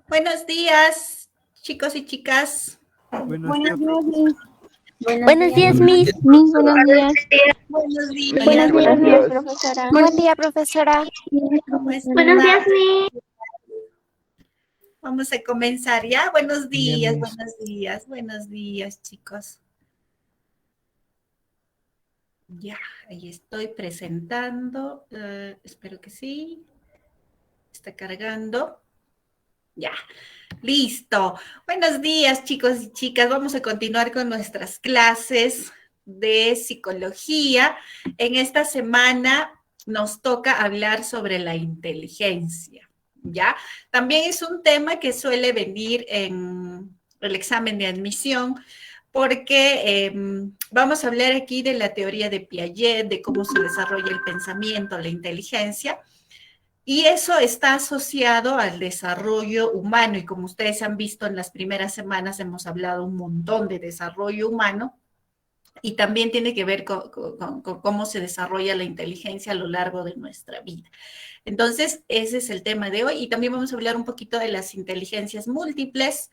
Buenos días, chicos y chicas. Buenos Buenos días, días, profe. Miss. Buenos días, Miss. Miss, buenos días. Buenos días. Buenos Buenos días, días. profesora. Buen día, profesora. ¿Cómo Buenos días, están? Miss. Vamos a comenzar ya. Buenos Bien, días, Miss. buenos días, buenos días, chicos. Ya, ahí estoy presentando. Espero que sí. Está cargando. Ya, listo. Buenos días, chicos y chicas. Vamos a continuar con nuestras clases de psicología. En esta semana nos toca hablar sobre la inteligencia, ¿ya? También es un tema que suele venir en el examen de admisión porque vamos a hablar aquí de la teoría de Piaget, de cómo se desarrolla el pensamiento, la inteligencia, y eso está asociado al desarrollo humano. Y como ustedes han visto en las primeras semanas, hemos hablado un montón de desarrollo humano. Y también tiene que ver con cómo se desarrolla la inteligencia a lo largo de nuestra vida. Entonces, ese es el tema de hoy. Y también vamos a hablar un poquito de las inteligencias múltiples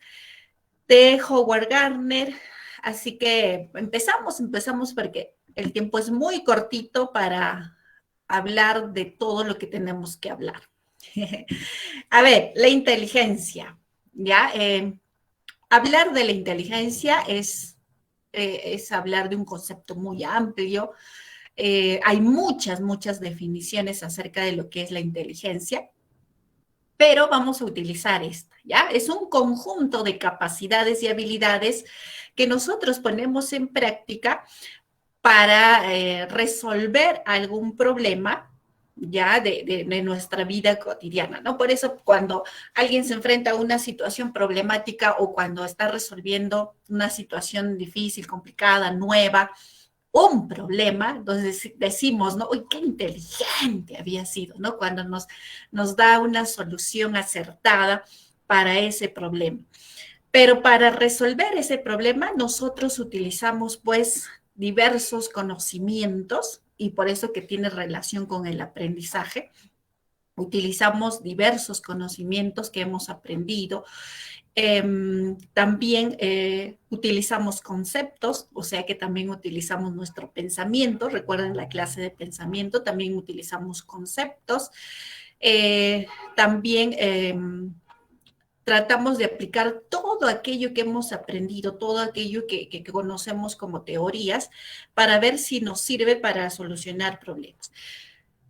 de Howard Gardner. Así que empezamos porque el tiempo es muy cortito para hablar de todo lo que tenemos que hablar. A ver, la inteligencia, ¿ya? Hablar de la inteligencia es hablar de un concepto muy amplio. Hay muchas definiciones acerca de lo que es la inteligencia, pero vamos a utilizar esta, ¿ya? Es un conjunto de capacidades y habilidades que nosotros ponemos en práctica para resolver algún problema ya de nuestra vida cotidiana, ¿no? Por eso cuando alguien se enfrenta a una situación problemática o cuando está resolviendo una situación difícil, complicada, nueva, un problema, entonces decimos, ¿no? ¡Uy, qué inteligente había sido!, ¿no? Cuando nos da una solución acertada para ese problema. Pero para resolver ese problema, nosotros utilizamos pues diversos conocimientos y por eso que tiene relación con el aprendizaje. Utilizamos diversos conocimientos que hemos aprendido. También utilizamos conceptos, o sea que también utilizamos nuestro pensamiento. Recuerden la clase de pensamiento, también utilizamos conceptos. También tratamos de aplicar todo aquello que hemos aprendido, todo aquello que conocemos como teorías, para ver si nos sirve para solucionar problemas.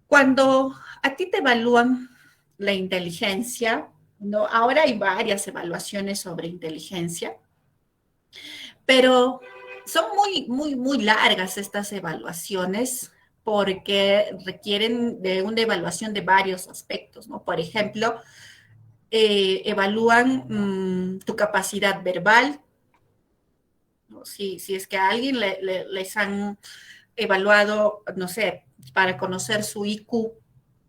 Cuando a ti te evalúan la inteligencia, ¿no? Ahora hay varias evaluaciones sobre inteligencia, pero son muy largas estas evaluaciones porque requieren de una evaluación de varios aspectos, ¿no? Por ejemplo, evalúan tu capacidad verbal, ¿no? Si es que a alguien les han evaluado, no sé, para conocer su IQ,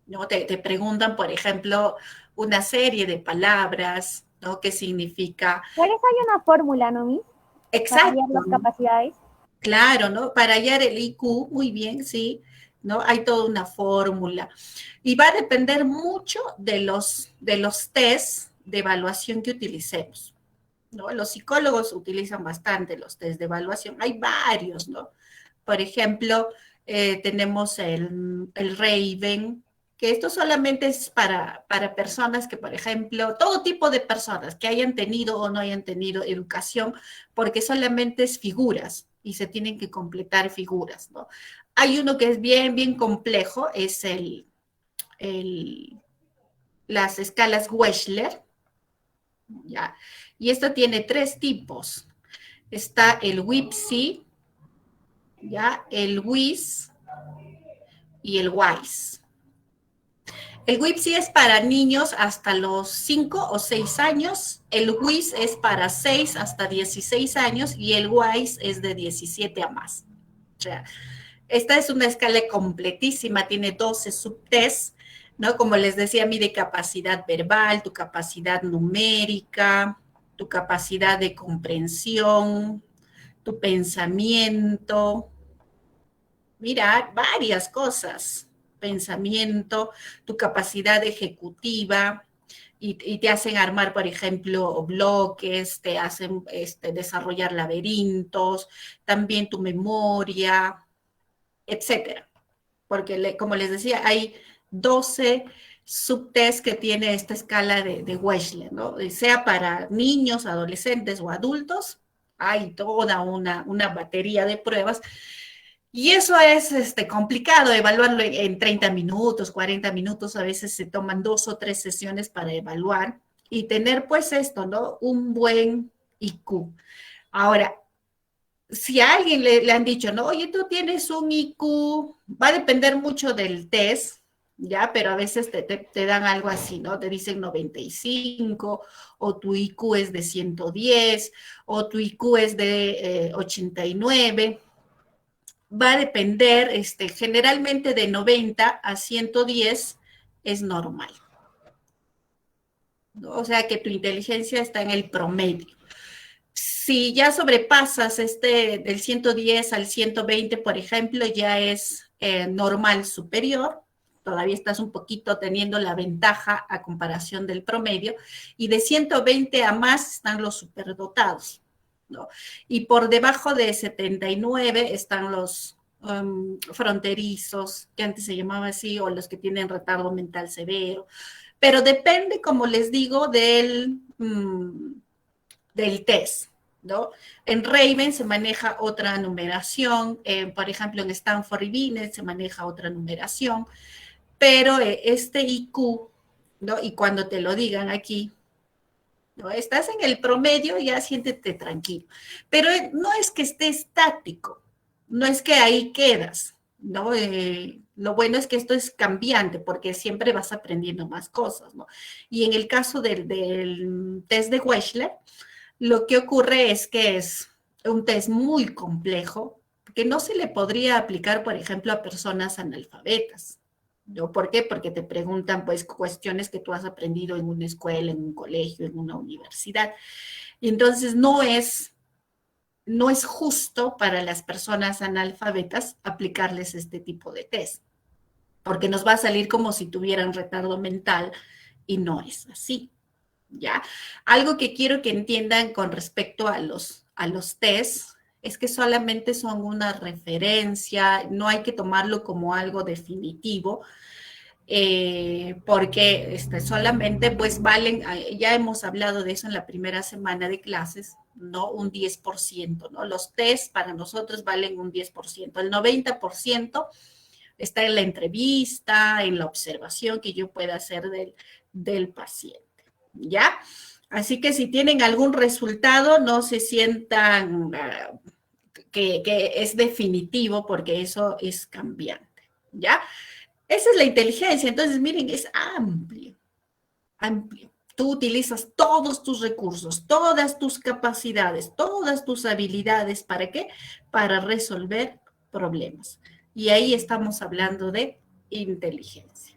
¿no? Te preguntan, por ejemplo, una serie de palabras, ¿no? ¿Qué significa? ¿Por eso hay una fórmula, no, Miss? Para Exacto, hallar las capacidades. claro, ¿no? Para hallar el IQ, muy bien, sí, ¿no? Hay toda una fórmula. Y va a depender mucho de los test de evaluación que utilicemos, ¿no? Los psicólogos utilizan bastante los test de evaluación. Hay varios, ¿no? Por ejemplo, tenemos el Raven, que esto solamente es para personas que, por ejemplo, todo tipo de personas que hayan tenido o no hayan tenido educación, porque solamente es figuras y se tienen que completar figuras, ¿no? Hay uno que es bien complejo, es las escalas Wechsler, ¿ya? Y esto tiene 3 tipos. Está el WIPSI, ¿ya? El WIS y el WISE. El WIPSI es para niños hasta los 5 o 6 años, el WIS es para 6 hasta 16 años y el WISE es de 17 a más. O sea, esta es una escala completísima, tiene 12 subtests, ¿no? Como les decía, mide capacidad verbal, tu capacidad numérica, tu capacidad de comprensión, tu pensamiento, mira, varias cosas, pensamiento, tu capacidad ejecutiva y te hacen armar, por ejemplo, bloques, te hacen desarrollar laberintos, también tu memoria, etcétera. Porque, como les decía, hay 12 subtests que tiene esta escala de Wechsler, ¿no? Sea para niños, adolescentes o adultos, hay toda una batería de pruebas. Y eso es complicado, evaluarlo en 30 minutos, 40 minutos, a veces se toman 2 o 3 sesiones para evaluar y tener pues esto, ¿no? Un buen IQ. Ahora, si a alguien le han dicho, no, oye, tú tienes un IQ, va a depender mucho del test, ¿ya? Pero a veces te dan algo así, ¿no? Te dicen 95, o tu IQ es de 110, o tu IQ es de 89. Va a depender, generalmente de 90 a 110 es normal, ¿no? O sea que tu inteligencia está en el promedio. Si ya sobrepasas del 110 al 120, por ejemplo, ya es normal superior, todavía estás un poquito teniendo la ventaja a comparación del promedio, y de 120 a más están los superdotados, ¿no? Y por debajo de 79 están los fronterizos, que antes se llamaba así, o los que tienen retardo mental severo, pero depende, como les digo, del test, ¿no? En Raven se maneja otra numeración, por ejemplo, en Stanford y Binet se maneja otra numeración, pero este IQ, ¿no? Y cuando te lo digan aquí, ¿no? Estás en el promedio, ya siéntete tranquilo. Pero no es que esté estático, no es que ahí quedas, ¿no? Lo bueno es que esto es cambiante porque siempre vas aprendiendo más cosas, ¿no? Y en el caso del test de Wechsler, lo que ocurre es que es un test muy complejo que no se le podría aplicar, por ejemplo, a personas analfabetas, ¿no? ¿Por qué? Porque te preguntan, pues, cuestiones que tú has aprendido en una escuela, en un colegio, en una universidad. Y entonces no es justo para las personas analfabetas aplicarles este tipo de test, porque nos va a salir como si tuvieran retardo mental y no es así. ¿Ya? Algo que quiero que entiendan con respecto a los tests es que solamente son una referencia, no hay que tomarlo como algo definitivo, porque solamente pues valen, ya hemos hablado de eso en la primera semana de clases, ¿no? Un 10%, ¿no? Los tests para nosotros valen un 10%, el 90% está en la entrevista, en la observación que yo pueda hacer del paciente. ¿Ya? Así que si tienen algún resultado, no se sientan que es definitivo porque eso es cambiante, ¿ya? Esa es la inteligencia. Entonces, miren, es amplio, amplio. Tú utilizas todos tus recursos, todas tus capacidades, todas tus habilidades. ¿Para qué? Para resolver problemas. Y ahí estamos hablando de inteligencia.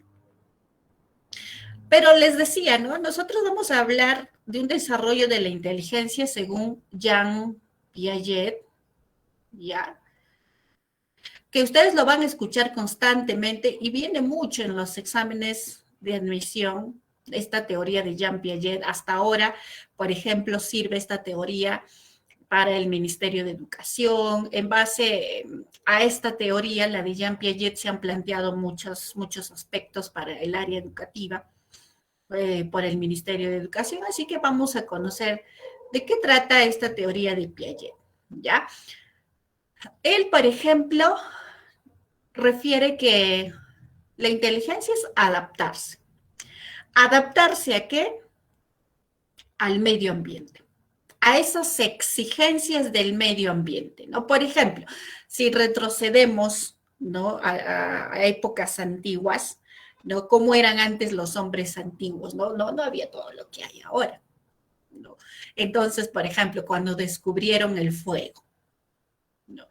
Pero les decía, ¿no? Nosotros vamos a hablar de un desarrollo de la inteligencia según Jean Piaget, ¿ya? Que ustedes lo van a escuchar constantemente y viene mucho en los exámenes de admisión, esta teoría de Jean Piaget. Hasta ahora, por ejemplo, sirve esta teoría para el Ministerio de Educación. En base a esta teoría, la de Jean Piaget, se han planteado muchos aspectos para el área educativa. Por el Ministerio de Educación, así que vamos a conocer de qué trata esta teoría de Piaget, ¿ya? Él, por ejemplo, refiere que la inteligencia es adaptarse. ¿Adaptarse a qué? Al medio ambiente, a esas exigencias del medio ambiente, ¿no? Por ejemplo, si retrocedemos, ¿no? a épocas antiguas, ¿no? ¿Cómo eran antes los hombres antiguos? No había todo lo que hay ahora, ¿no? Entonces, por ejemplo, cuando descubrieron el fuego, ¿no?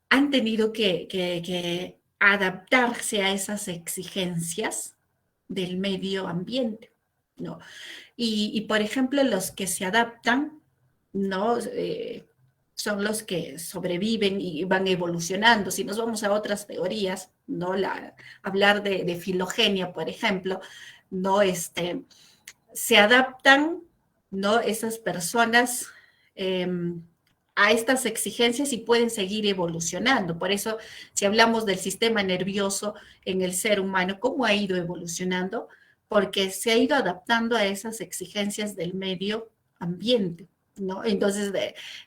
Han tenido que adaptarse a esas exigencias del medio ambiente, ¿no? Y por ejemplo, los que se adaptan, ¿no? Son los que sobreviven y van evolucionando. Si nos vamos a otras teorías, ¿no? Hablar de filogenia, por ejemplo, ¿no? se adaptan, ¿no? Esas personas a estas exigencias y pueden seguir evolucionando. Por eso, si hablamos del sistema nervioso en el ser humano, ¿cómo ha ido evolucionando? Porque se ha ido adaptando a esas exigencias del medio ambiente, ¿no? Entonces,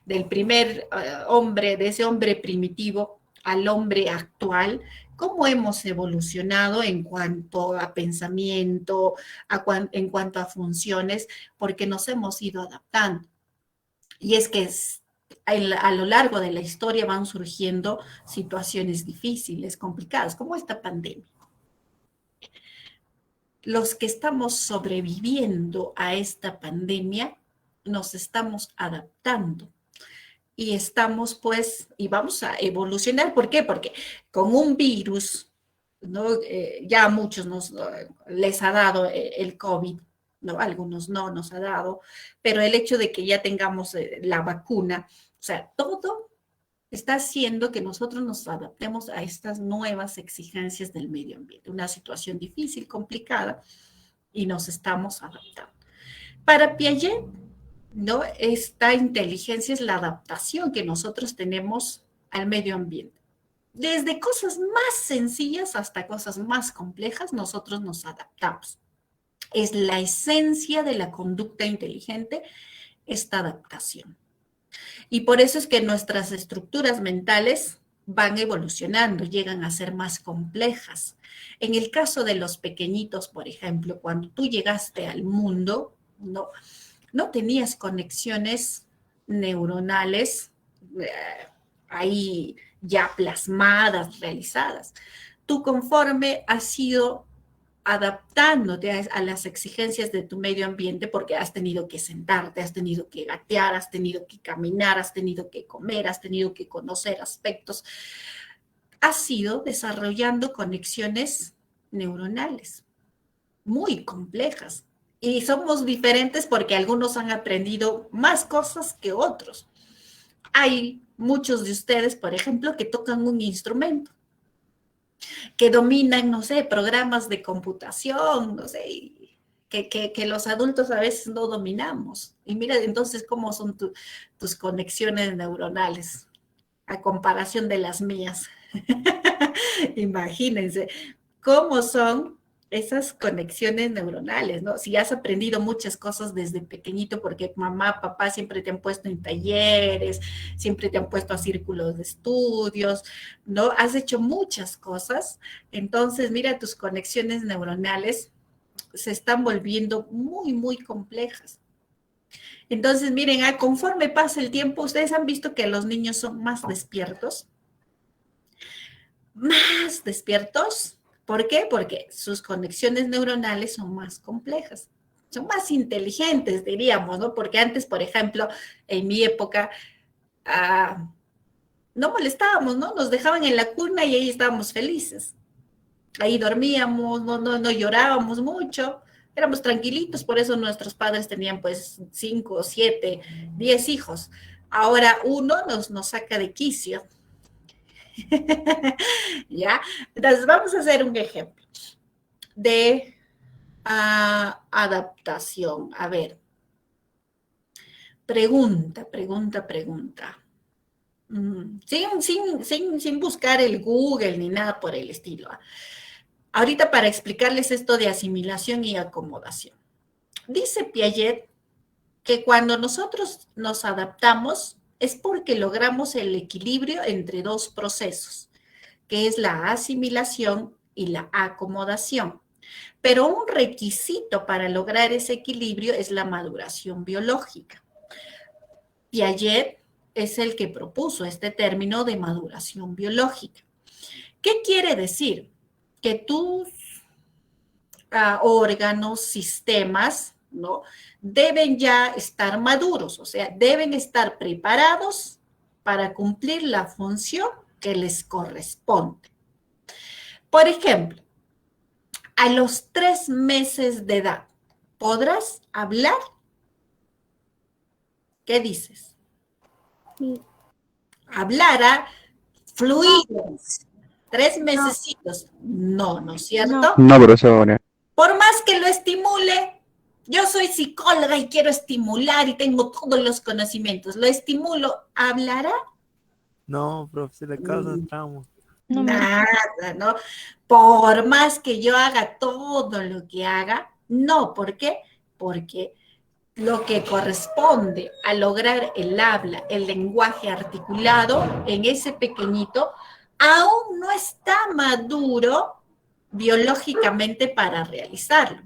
del primer hombre, de ese hombre primitivo al hombre actual, ¿cómo hemos evolucionado en cuanto a pensamiento, en cuanto a funciones? Porque nos hemos ido adaptando. Y es que a lo largo de la historia van surgiendo situaciones difíciles, complicadas, como esta pandemia. Los que estamos sobreviviendo a esta pandemia nos estamos adaptando y estamos pues, y vamos a evolucionar. ¿Por qué? Porque con un virus, ¿no? Ya a muchos les ha dado el COVID, ¿no? Algunos no nos ha dado, pero el hecho de que ya tengamos la vacuna, o sea, todo está haciendo que nosotros nos adaptemos a estas nuevas exigencias del medio ambiente. Una situación difícil, complicada, y nos estamos adaptando. Para Piaget, ¿no? Esta inteligencia es la adaptación que nosotros tenemos al medio ambiente. Desde cosas más sencillas hasta cosas más complejas, nosotros nos adaptamos. Es la esencia de la conducta inteligente, esta adaptación. Y por eso es que nuestras estructuras mentales van evolucionando, llegan a ser más complejas. En el caso de los pequeñitos, por ejemplo, cuando tú llegaste al mundo, no tenías conexiones neuronales ahí ya plasmadas, realizadas. Tú conforme has ido adaptándote a las exigencias de tu medio ambiente porque has tenido que sentarte, has tenido que gatear, has tenido que caminar, has tenido que comer, has tenido que conocer aspectos. Has ido desarrollando conexiones neuronales muy complejas. Y somos diferentes porque algunos han aprendido más cosas que otros. Hay muchos de ustedes, por ejemplo, que tocan un instrumento, que dominan, no sé, programas de computación, no sé, que los adultos a veces no dominamos. Y mira, entonces, ¿cómo son tus conexiones neuronales a comparación de las mías? Imagínense cómo son esas conexiones neuronales, ¿no? Si has aprendido muchas cosas desde pequeñito porque mamá, papá siempre te han puesto en talleres, siempre te han puesto a círculos de estudios, ¿no? Has hecho muchas cosas, entonces mira, tus conexiones neuronales se están volviendo muy, muy complejas. Entonces, miren, conforme pasa el tiempo, ustedes han visto que los niños son más despiertos. Más despiertos. ¿Por qué? Porque sus conexiones neuronales son más complejas, son más inteligentes, diríamos, ¿no? Porque antes, por ejemplo, en mi época, no molestábamos, ¿no? Nos dejaban en la cuna y ahí estábamos felices. Ahí dormíamos, no llorábamos mucho, éramos tranquilitos, por eso nuestros padres tenían pues 5, 7, 10 hijos. Ahora uno nos saca de quicio. ¿Ya? Entonces, vamos a hacer un ejemplo de adaptación. A ver. Pregunta. Sin buscar el Google ni nada por el estilo. Ahorita para explicarles esto de asimilación y acomodación. Dice Piaget que cuando nosotros nos adaptamos es porque logramos el equilibrio entre dos procesos, que es la asimilación y la acomodación. Pero un requisito para lograr ese equilibrio es la maduración biológica. Piaget es el que propuso este término de maduración biológica. ¿Qué quiere decir? Que tus órganos, sistemas, ¿no? Deben ya estar maduros, o sea, deben estar preparados para cumplir la función que les corresponde. Por ejemplo, a los 3 meses de edad, ¿podrás hablar? ¿Qué dices? Sí. Hablar, fluido. 3 mesecitos. No, ¿no es cierto? No, profesora. Por más que lo estimule, yo soy psicóloga y quiero estimular y tengo todos los conocimientos. ¿Lo estimulo? ¿Hablará? No, profe, se le causa trauma. Nada, ¿no? Por más que yo haga todo lo que haga, no. ¿Por qué? Porque lo que corresponde a lograr el habla, el lenguaje articulado en ese pequeñito, aún no está maduro biológicamente para realizarlo.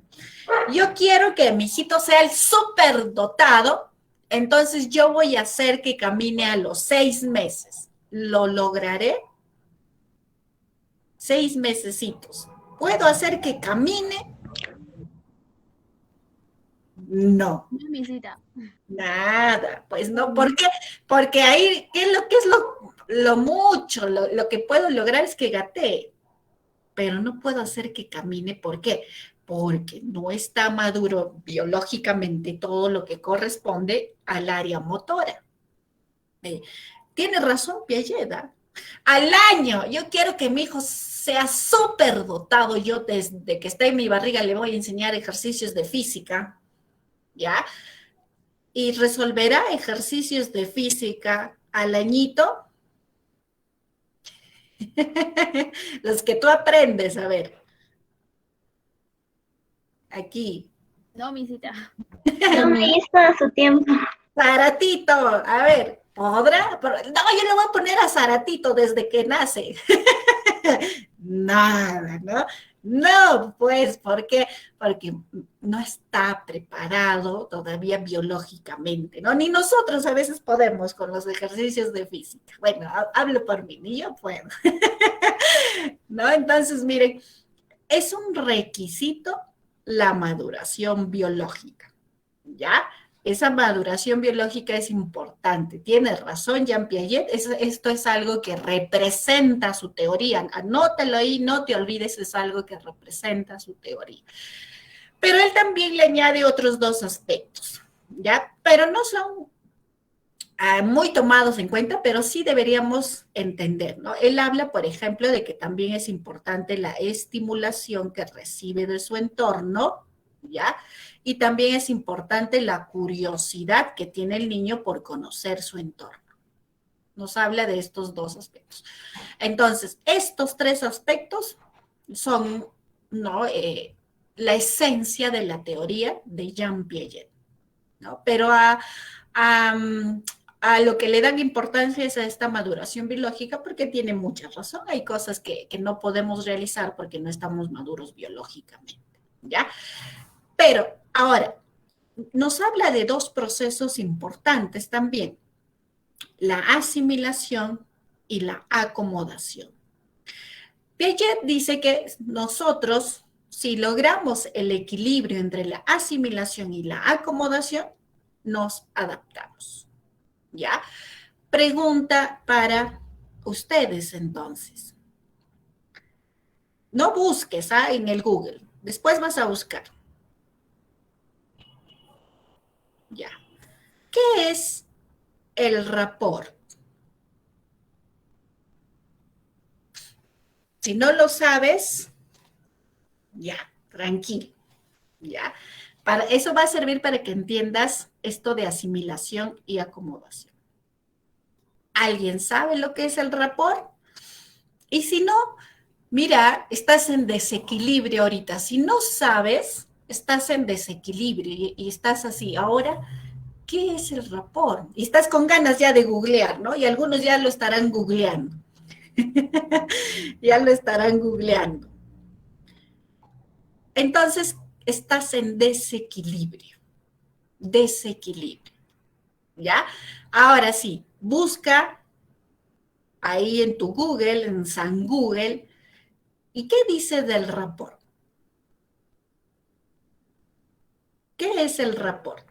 Yo quiero que mi hijito sea el superdotado, entonces yo voy a hacer que camine a los 6 meses. ¿Lo lograré? 6 mesecitos. ¿Puedo hacer que camine? No. No, misita. Nada, pues no. ¿Por qué? Porque ahí, ¿qué es lo mucho? Lo que puedo lograr es que gatee, pero no puedo hacer que camine. ¿Por qué? Porque no está maduro biológicamente todo lo que corresponde al área motora. Tiene razón Piaget, ¿eh? Al año, yo quiero que mi hijo sea súper dotado. Yo desde que está en mi barriga le voy a enseñar ejercicios de física, ¿ya? Y resolverá ejercicios de física al añito. Los que tú aprendes, a ver. Aquí. No, misita. No me hizo a su tiempo. Zaratito, a ver, ¿podrá? No, yo le voy a poner a Zaratito desde que nace. Nada, ¿no? No, pues, ¿por qué? Porque no está preparado todavía biológicamente, ¿no? Ni nosotros a veces podemos con los ejercicios de física. Bueno, hablo por mí, ni yo puedo. ¿No? Entonces, miren, es un requisito la maduración biológica, ¿ya? Esa maduración biológica es importante. Tiene razón Jean Piaget, esto es algo que representa su teoría. Anótalo ahí, no te olvides, es algo que representa su teoría. Pero él también le añade otros 2 aspectos, ¿ya? Pero no son muy tomados en cuenta, pero sí deberíamos entender, ¿no? Él habla, por ejemplo, de que también es importante la estimulación que recibe de su entorno, ¿ya? Y también es importante la curiosidad que tiene el niño por conocer su entorno. Nos habla de estos 2 aspectos. Entonces, estos 3 aspectos son, ¿no? La esencia de la teoría de Jean Piaget, ¿no? Pero a lo que le dan importancia es a esta maduración biológica porque tiene mucha razón. Hay cosas que no podemos realizar porque no estamos maduros biológicamente, ¿ya? Pero ahora, nos habla de 2 procesos importantes también, la asimilación y la acomodación. Piaget dice que nosotros, si logramos el equilibrio entre la asimilación y la acomodación, nos adaptamos, ¿ya? Pregunta para ustedes entonces. No busques en el Google, después vas a buscar. Ya. ¿Qué es el rapport? Si no lo sabes, ya, tranquilo, ya. Eso va a servir para que entiendas esto de asimilación y acomodación. ¿Alguien sabe lo que es el rapport? Y si no, mira, estás en desequilibrio ahorita. Si no sabes, estás en desequilibrio y estás así. Ahora, ¿qué es el rapport? Y estás con ganas ya de googlear, ¿no? Y algunos ya lo estarán googleando. Ya lo estarán googleando. Entonces, estás en desequilibrio. Desequilibrio. ¿Ya? Ahora sí, busca ahí en tu Google, en San Google, ¿y qué dice del rapport? ¿Qué es el rapport?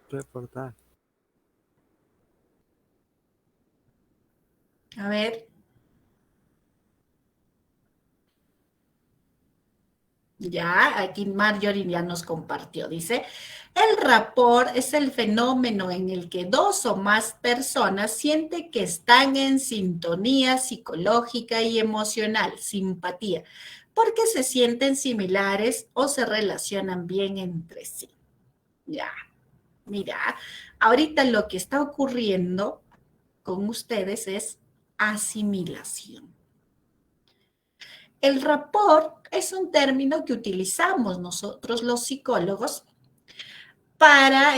Reportar. A ver. Ya, aquí Marjorie ya nos compartió. Dice, el rapport es el fenómeno en el que 2 o más personas sienten que están en sintonía psicológica y emocional, simpatía, porque se sienten similares o se relacionan bien entre sí. Ya, mira, ahorita lo que está ocurriendo con ustedes es asimilación. El rapport es un término que utilizamos nosotros los psicólogos para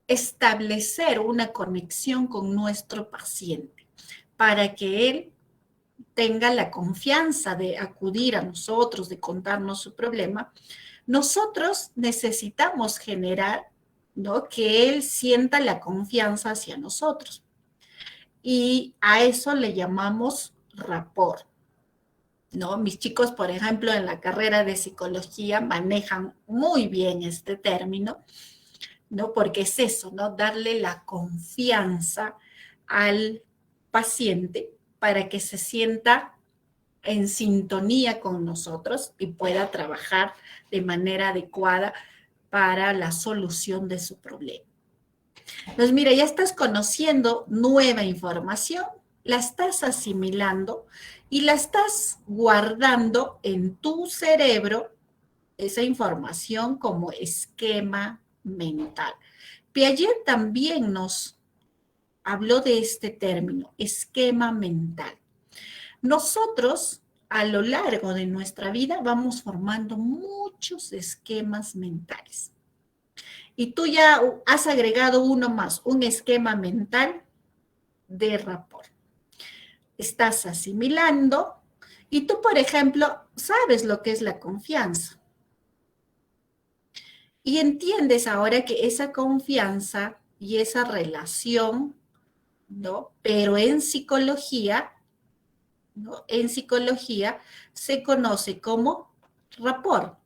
establecer una conexión con nuestro paciente, para que él tenga la confianza de acudir a nosotros, de contarnos su problema. Nosotros necesitamos generar, ¿no?, que él sienta la confianza hacia nosotros. Y a eso le llamamos rapport, ¿no? Mis chicos, por ejemplo, en la carrera de psicología manejan muy bien este término, ¿no? Porque es eso, ¿no? Darle la confianza al paciente para que se sienta en sintonía con nosotros y pueda trabajar de manera adecuada para la solución de su problema. Entonces, mira, ya estás conociendo nueva información, la estás asimilando y la estás guardando en tu cerebro, esa información como esquema mental. Piaget también nos habló de este término, esquema mental. Nosotros, a lo largo de nuestra vida, vamos formando muchos esquemas mentales. Y tú ya has agregado uno más, un esquema mental de rapport. Estás asimilando y tú, por ejemplo, sabes lo que es la confianza. Y entiendes ahora que esa confianza y esa relación, ¿no? Pero en psicología, ¿no?, en psicología se conoce como rapport.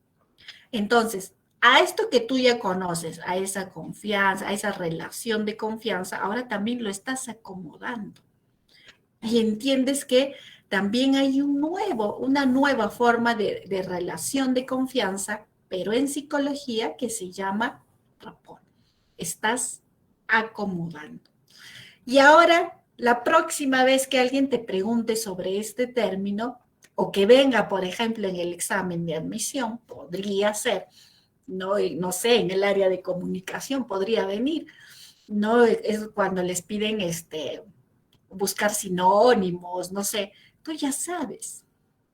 Entonces, a esto que tú ya conoces, a esa confianza, a esa relación de confianza, ahora también lo estás acomodando. Y entiendes que también hay una nueva forma de relación de confianza, pero en psicología, que se llama rapport. Estás acomodando. Y ahora, la próxima vez que alguien te pregunte sobre este término, o que venga, por ejemplo, en el examen de admisión, podría ser, ¿no? No sé, en el área de comunicación podría venir, ¿no? Es cuando les piden buscar sinónimos, no sé, tú ya sabes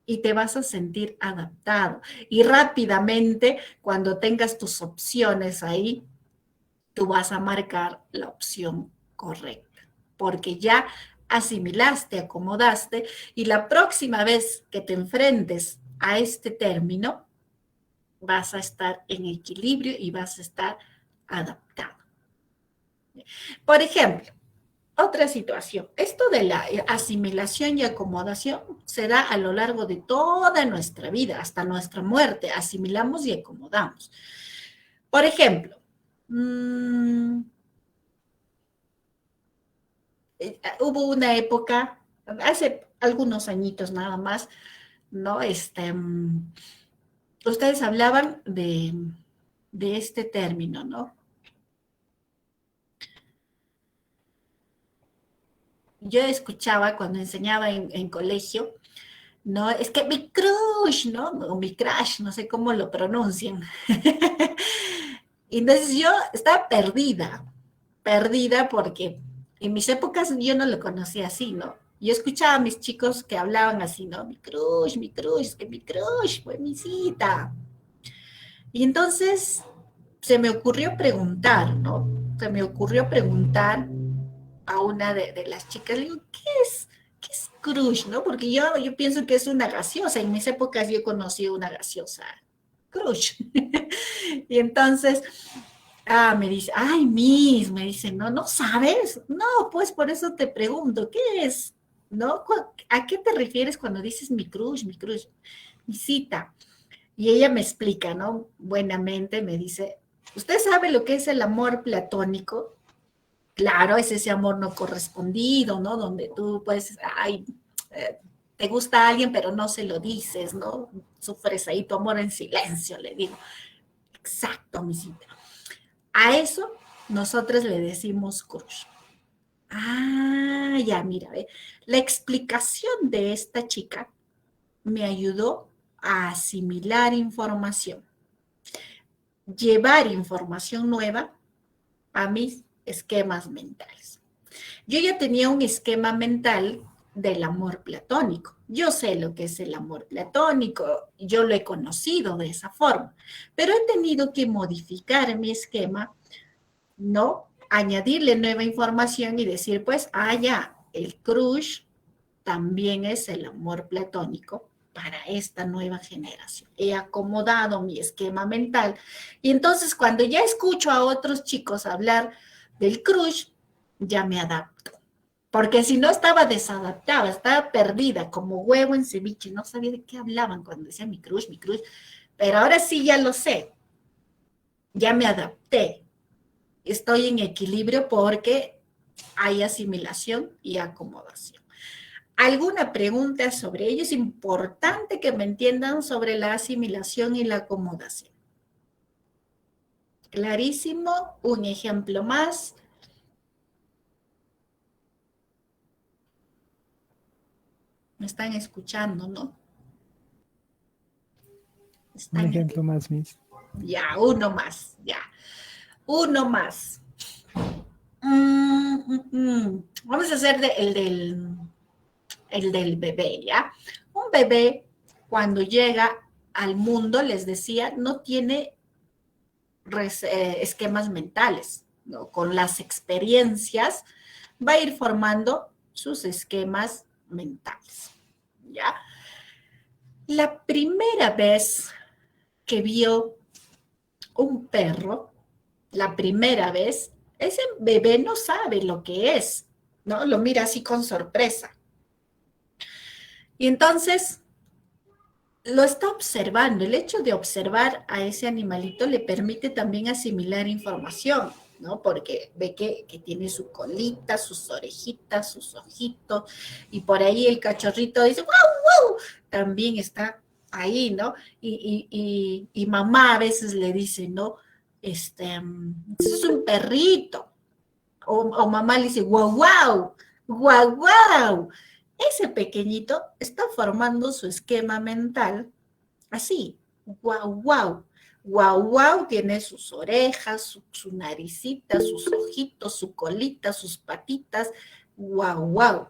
y te vas a sentir adaptado. Y rápidamente, cuando tengas tus opciones ahí, tú vas a marcar la opción correcta, porque ya asimilaste, acomodaste, y la próxima vez que te enfrentes a este término, vas a estar en equilibrio y vas a estar adaptado. Por ejemplo, otra situación, esto de la asimilación y acomodación se da a lo largo de toda nuestra vida, hasta nuestra muerte, asimilamos y acomodamos. Por ejemplo, hubo una época, hace algunos añitos nada más, ¿no? Ustedes hablaban de este término, ¿no? Yo escuchaba cuando enseñaba en colegio, ¿no? Es que mi crush, ¿no? O mi crush, no sé cómo lo pronuncian. Y entonces yo estaba perdida porque en mis épocas yo no lo conocía así, ¿no? Yo escuchaba a mis chicos que hablaban así, ¿no? Mi crush, es que mi crush fue mi cita. Y entonces se me ocurrió preguntar, ¿no? Se me ocurrió preguntar a una de las chicas, le digo, ¿qué es crush, no? Porque yo pienso que es una gaseosa. En mis épocas yo conocí una gaseosa, crush. Y entonces, me dice, ay, Miss, me dice, ¿no sabes? No, pues por eso te pregunto, ¿qué es? ¿No? ¿A qué te refieres cuando dices mi crush, mi cita? Y ella me explica, ¿no? Buenamente me dice, ¿usted sabe lo que es el amor platónico? Claro, es ese amor no correspondido, ¿no? Donde tú puedes, te gusta a alguien, pero no se lo dices, ¿no? Sufres ahí tu amor en silencio, le digo. Exacto, mi cita. A eso nosotros le decimos crush. Ya, mira, la explicación de esta chica me ayudó a asimilar información, llevar información nueva a mis esquemas mentales. Yo ya tenía un esquema mental del amor platónico. Yo sé lo que es el amor platónico, yo lo he conocido de esa forma, pero he tenido que modificar mi esquema, ¿no? Añadirle nueva información y decir, pues, ya, el crush también es el amor platónico para esta nueva generación. He acomodado mi esquema mental y entonces cuando ya escucho a otros chicos hablar del crush, ya me adapto. Porque si no estaba desadaptada, estaba perdida como huevo en ceviche, no sabía de qué hablaban cuando decían mi crush, pero ahora sí ya lo sé, ya me adapté, estoy en equilibrio porque hay asimilación y acomodación. ¿Alguna pregunta sobre ello? Es importante que me entiendan sobre la asimilación y la acomodación. Clarísimo, un ejemplo más. Me están escuchando, ¿no? Un ejemplo más, Miss. Ya, uno más, ya. Uno más. Vamos a hacer el del bebé, ¿ya? Un bebé, cuando llega al mundo, les decía, no tiene esquemas mentales, ¿no? Con las experiencias va a ir formando sus esquemas mentales, ¿ya? La primera vez que vio un perro, la primera vez, ese bebé no sabe lo que es, ¿no? Lo mira así con sorpresa. Y entonces lo está observando. El hecho de observar a ese animalito le permite también asimilar información, ¿no? Porque ve que tiene su colita, sus orejitas, sus ojitos, y por ahí el cachorrito dice, ¡wow, wow! También está ahí, ¿no? Y mamá a veces le dice, ¿no? Ese es un perrito. O mamá le dice, ¡guau, guau! ¡Guau, guau! Ese pequeñito está formando su esquema mental así, guau, guau. Guau, guau, tiene sus orejas, su naricita, sus ojitos, su colita, sus patitas, guau, guau,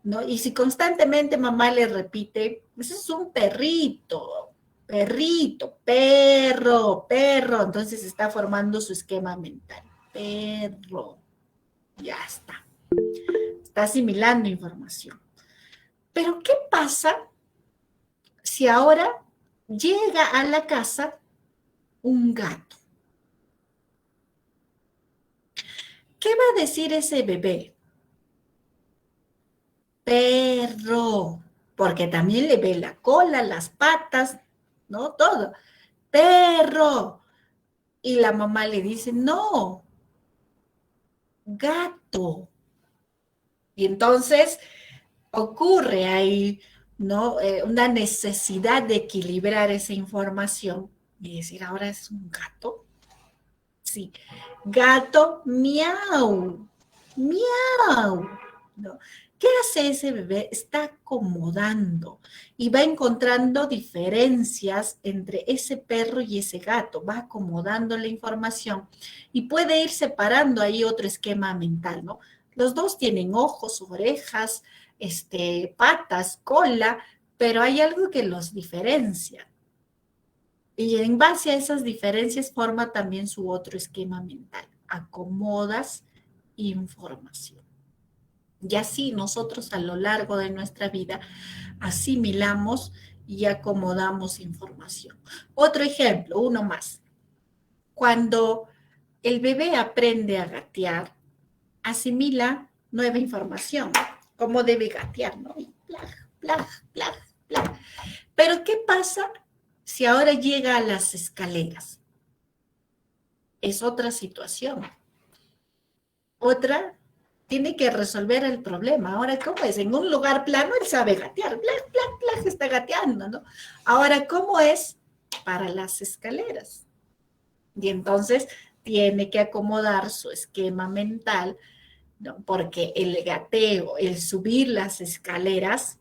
¿no? Y si constantemente mamá le repite, ese es un perrito, perrito, perro, perro, entonces está formando su esquema mental. Perro, ya está asimilando información. Pero ¿qué pasa si ahora llega a la casa un gato? ¿Qué va a decir ese bebé? Perro, porque también le ve la cola, las patas, ¿no? Todo. Perro. Y la mamá le dice, no, gato. Y entonces ocurre ahí, ¿no? Una necesidad de equilibrar esa información y decir, ahora es un gato. Sí, gato, miau, miau, ¿no? ¿Qué hace ese bebé? Está acomodando y va encontrando diferencias entre ese perro y ese gato, va acomodando la información y puede ir separando ahí otro esquema mental, ¿no? Los dos tienen ojos, orejas, patas, cola, pero hay algo que los diferencia. Y en base a esas diferencias forma también su otro esquema mental. Acomodas información. Y así nosotros a lo largo de nuestra vida asimilamos y acomodamos información. Otro ejemplo, uno más. Cuando el bebé aprende a gatear, asimila nueva información, cómo debe gatear, ¿no? Y plag, plag, plag, plag. Pero ¿qué pasa si ahora llega a las escaleras? Es otra situación. Otra, tiene que resolver el problema. Ahora, ¿cómo es? En un lugar plano él sabe gatear, bla, bla, bla, está gateando, ¿no? Ahora, ¿cómo es para las escaleras? Y entonces tiene que acomodar su esquema mental, ¿no? Porque el gateo, el subir las escaleras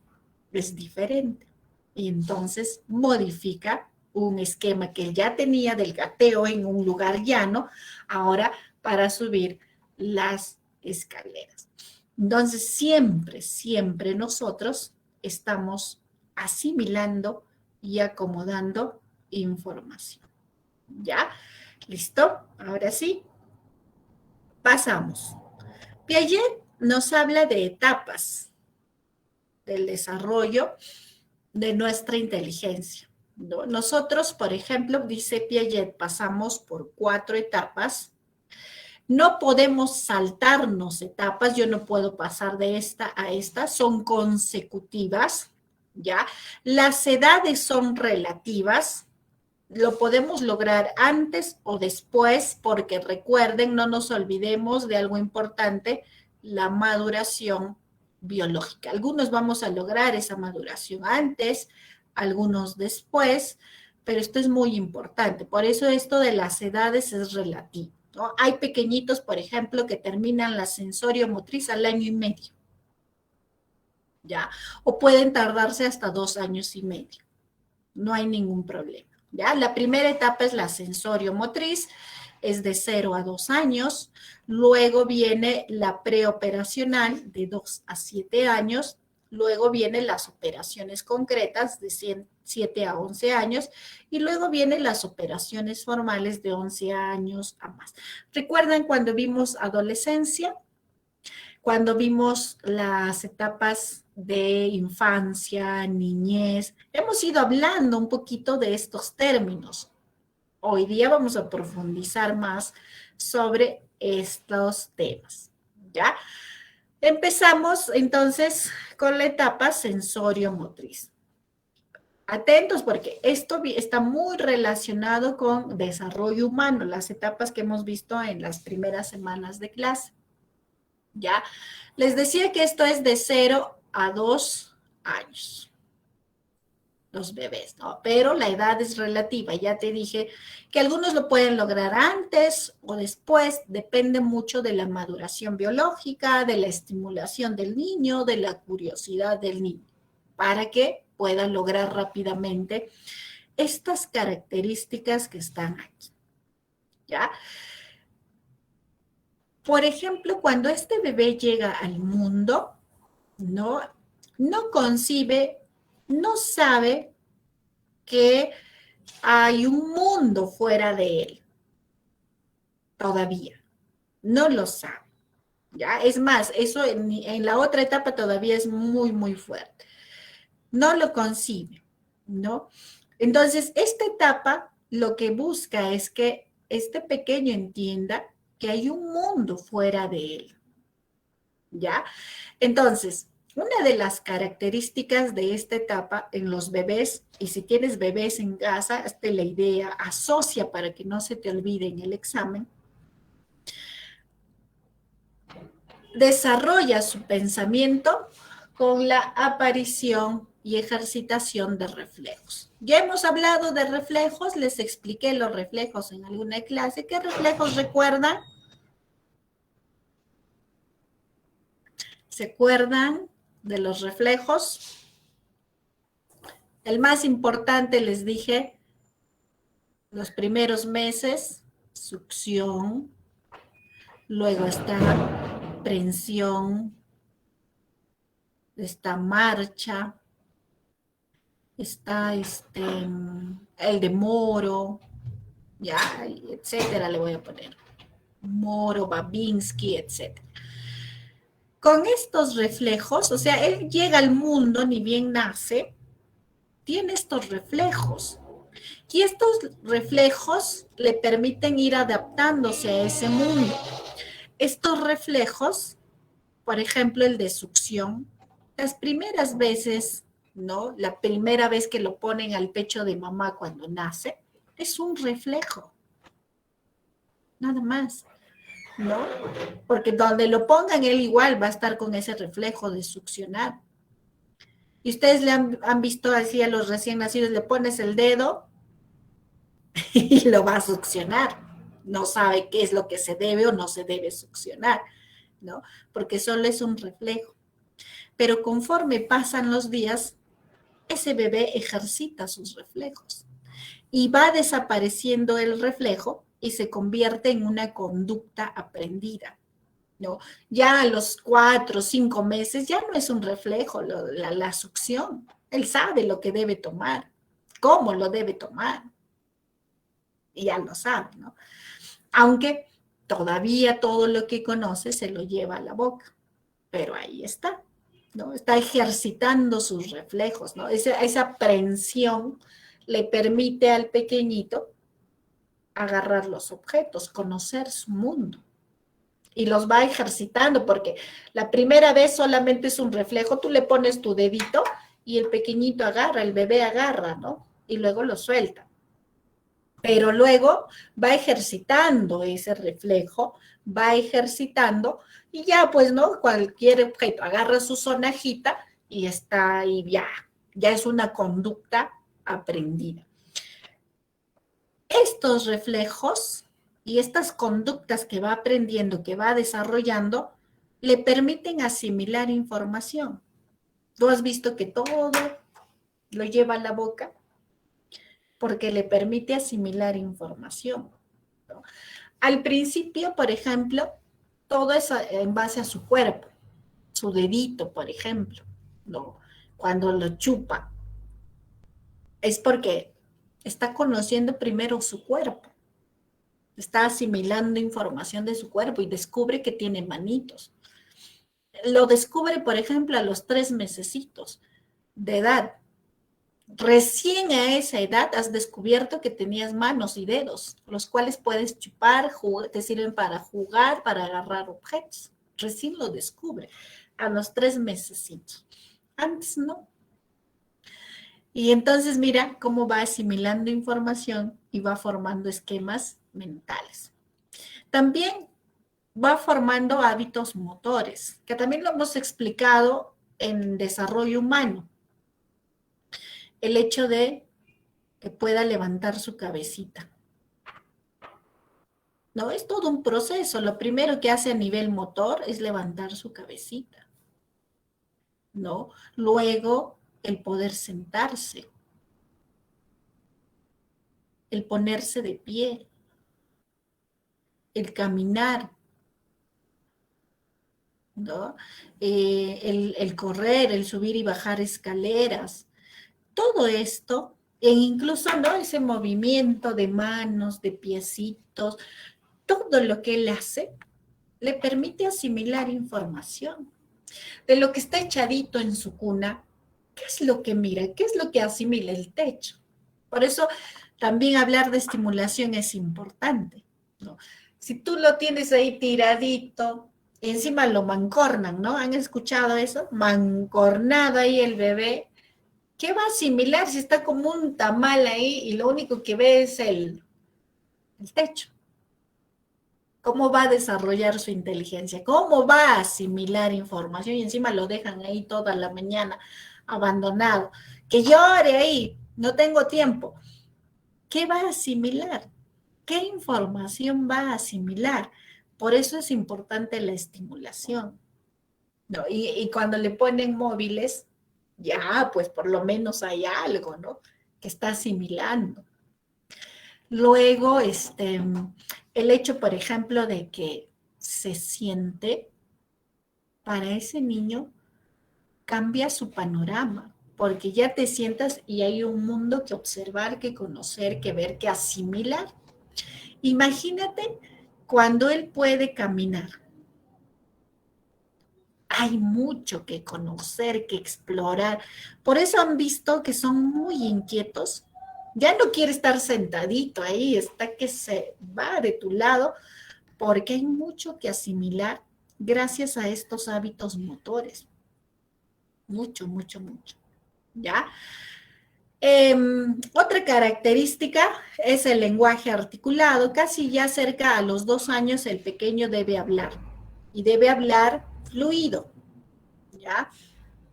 es diferente. y entonces modifica un esquema que ya tenía del gateo en un lugar llano, ahora para subir las escaleras. Entonces, siempre nosotros estamos asimilando y acomodando información. ¿Ya? ¿Listo? Ahora sí, pasamos. Piaget nos habla de etapas del desarrollo de nuestra inteligencia, ¿no? Nosotros, por ejemplo, dice Piaget, pasamos por 4 etapas. No podemos saltarnos etapas, yo no puedo pasar de esta a esta, son consecutivas, ¿ya? Las edades son relativas, lo podemos lograr antes o después, porque recuerden, no nos olvidemos de algo importante, la maduración biológica. Algunos vamos a lograr esa maduración antes, algunos después, pero esto es muy importante. Por eso esto de las edades es relativo, ¿no? Hay pequeñitos, por ejemplo, que terminan la sensorio motriz al año y medio, ¿ya? O pueden tardarse hasta 2 años y medio. No hay ningún problema. ¿Ya? La primera etapa es la sensorio motriz, es de 0 a 2 años. Luego viene la preoperacional de 2 a 7 años. Luego vienen las operaciones concretas de 7 a 11 años. Y luego vienen las operaciones formales de 11 años a más. ¿Recuerdan cuando vimos adolescencia? Cuando vimos las etapas de infancia, niñez, hemos ido hablando un poquito de estos términos. Hoy día vamos a profundizar más sobre estos temas, ¿ya? Empezamos entonces con la etapa sensorio-motriz. Atentos porque esto está muy relacionado con desarrollo humano, las etapas que hemos visto en las primeras semanas de clase. ¿Ya? Les decía que esto es de 0 a 2 años, los bebés, ¿no? Pero la edad es relativa, ya te dije que algunos lo pueden lograr antes o después, depende mucho de la maduración biológica, de la estimulación del niño, de la curiosidad del niño, para que puedan lograr rápidamente estas características que están aquí, ¿ya? Por ejemplo, cuando este bebé llega al mundo, no concibe, no sabe que hay un mundo fuera de él. Todavía. No lo sabe. ¿Ya? Es más, eso en la otra etapa todavía es muy fuerte. No lo concibe, ¿no? Entonces, esta etapa lo que busca es que este pequeño entienda que hay un mundo fuera de él, ¿ya? Entonces, una de las características de esta etapa en los bebés, y si tienes bebés en casa, hazte la idea, asocia para que no se te olvide en el examen, desarrolla su pensamiento con la aparición y ejercitación de reflejos. Ya hemos hablado de reflejos, les expliqué los reflejos en alguna clase. ¿Qué reflejos recuerdan? ¿Se acuerdan de los reflejos? El más importante, les dije, los primeros meses, succión, luego está prensión, está marcha, está el de Moro, ya, etcétera, le voy a poner. Moro, Babinski, etcétera. Con estos reflejos, o sea, él llega al mundo, ni bien nace, tiene estos reflejos. Y estos reflejos le permiten ir adaptándose a ese mundo. Estos reflejos, por ejemplo, el de succión, las primeras veces, ¿no? La primera vez que lo ponen al pecho de mamá cuando nace, es un reflejo. Nada más, ¿no? Porque donde lo pongan, él igual va a estar con ese reflejo de succionar. Y ustedes le han visto así a los recién nacidos, le pones el dedo y lo va a succionar. No sabe qué es lo que se debe o no se debe succionar, ¿no? Porque solo es un reflejo. Pero conforme pasan los días, ese bebé ejercita sus reflejos y va desapareciendo el reflejo y se convierte en una conducta aprendida, ¿no? Ya a los 4 o 5 meses ya no es un reflejo la succión. Él sabe lo que debe tomar, cómo lo debe tomar, y ya lo sabe, ¿no? Aunque todavía todo lo que conoce se lo lleva a la boca, pero ahí está, ¿no? Está ejercitando sus reflejos, ¿no? Esa aprensión le permite al pequeñito agarrar los objetos, conocer su mundo. Y los va ejercitando, porque la primera vez solamente es un reflejo, tú le pones tu dedito y el pequeñito agarra, el bebé agarra, ¿no? Y luego lo suelta. Pero luego va ejercitando ese reflejo, va ejercitando y ya pues, ¿no? Cualquier objeto agarra su sonajita y está ahí ya es una conducta aprendida. Estos reflejos y estas conductas que va aprendiendo, que va desarrollando, le permiten asimilar información. Tú has visto que todo lo lleva a la boca porque le permite asimilar información, ¿no? Al principio, por ejemplo, todo es en base a su cuerpo, su dedito, por ejemplo, ¿no? Cuando lo chupa, es porque está conociendo primero su cuerpo, está asimilando información de su cuerpo y descubre que tiene manitos. Lo descubre, por ejemplo, a los 3 mesecitos de edad. Recién a esa edad has descubierto que tenías manos y dedos, los cuales puedes chupar, te sirven para jugar, para agarrar objetos. Recién lo descubre a los 3 mesecitos. Antes no. Y entonces mira cómo va asimilando información y va formando esquemas mentales. También va formando hábitos motores, que también lo hemos explicado en desarrollo humano. El hecho de que pueda levantar su cabecita, ¿no? Es todo un proceso. Lo primero que hace a nivel motor es levantar su cabecita, ¿no? Luego, el poder sentarse, el ponerse de pie, el caminar, ¿no? El correr, el subir y bajar escaleras. Todo esto, e incluso, ¿no? Ese movimiento de manos, de piecitos, todo lo que él hace le permite asimilar información. De lo que está echadito en su cuna, ¿qué es lo que mira? ¿Qué es lo que asimila el techo? Por eso también hablar de estimulación es importante, ¿no? Si tú lo tienes ahí tiradito, y encima lo mancornan, ¿no? ¿Han escuchado eso? Mancornado ahí el bebé. ¿Qué va a asimilar si está como un tamal ahí y lo único que ve es el techo? ¿Cómo va a desarrollar su inteligencia? ¿Cómo va a asimilar información? Y encima lo dejan ahí toda la mañana abandonado. Que llore ahí, no tengo tiempo. ¿Qué va a asimilar? ¿Qué información va a asimilar? Por eso es importante la estimulación, ¿no? Y cuando le ponen móviles, ya, pues por lo menos hay algo, ¿no? Que está asimilando. Luego, el hecho, por ejemplo, de que se siente, para ese niño cambia su panorama, porque ya te sientas y hay un mundo que observar, que conocer, que ver, que asimilar. Imagínate cuando él puede caminar. Hay mucho que conocer, que explorar. Por eso han visto que son muy inquietos. Ya no quiere estar sentadito ahí, está que se va de tu lado, porque hay mucho que asimilar gracias a estos hábitos motores. Mucho, mucho, mucho. ¿Ya? Otra característica es el lenguaje articulado. Casi ya cerca a los 2 años el pequeño debe hablar y debe hablar fluido, ¿ya?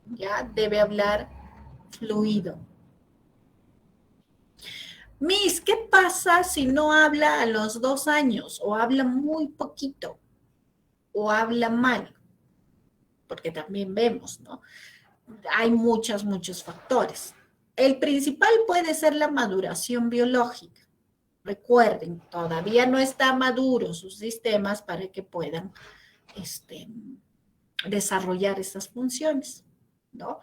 Ya debe hablar fluido. Miss, ¿qué pasa si no habla a los 2 años o habla muy poquito o habla mal? Porque también vemos, ¿no? Hay muchos, muchos factores. El principal puede ser la maduración biológica. Recuerden, todavía no está maduro sus sistemas para que puedan desarrollar esas funciones, ¿no?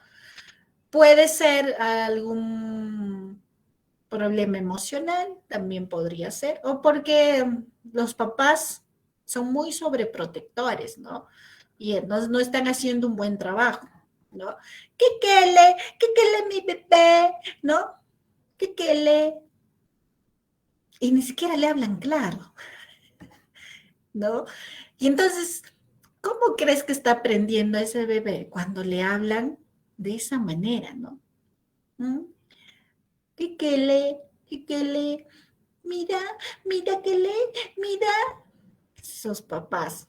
Puede ser algún problema emocional, también podría ser, o porque los papás son muy sobreprotectores, ¿no? Y entonces no están haciendo un buen trabajo, ¿no? ¿Qué quele mi bebé? ¿No? ¿Qué quele? Y ni siquiera le hablan claro, ¿no? Y entonces, ¿cómo crees que está aprendiendo ese bebé cuando le hablan de esa manera, ¿no? ¿Mm? ¿Qué le? Mira, mira que le, mira. Sus papás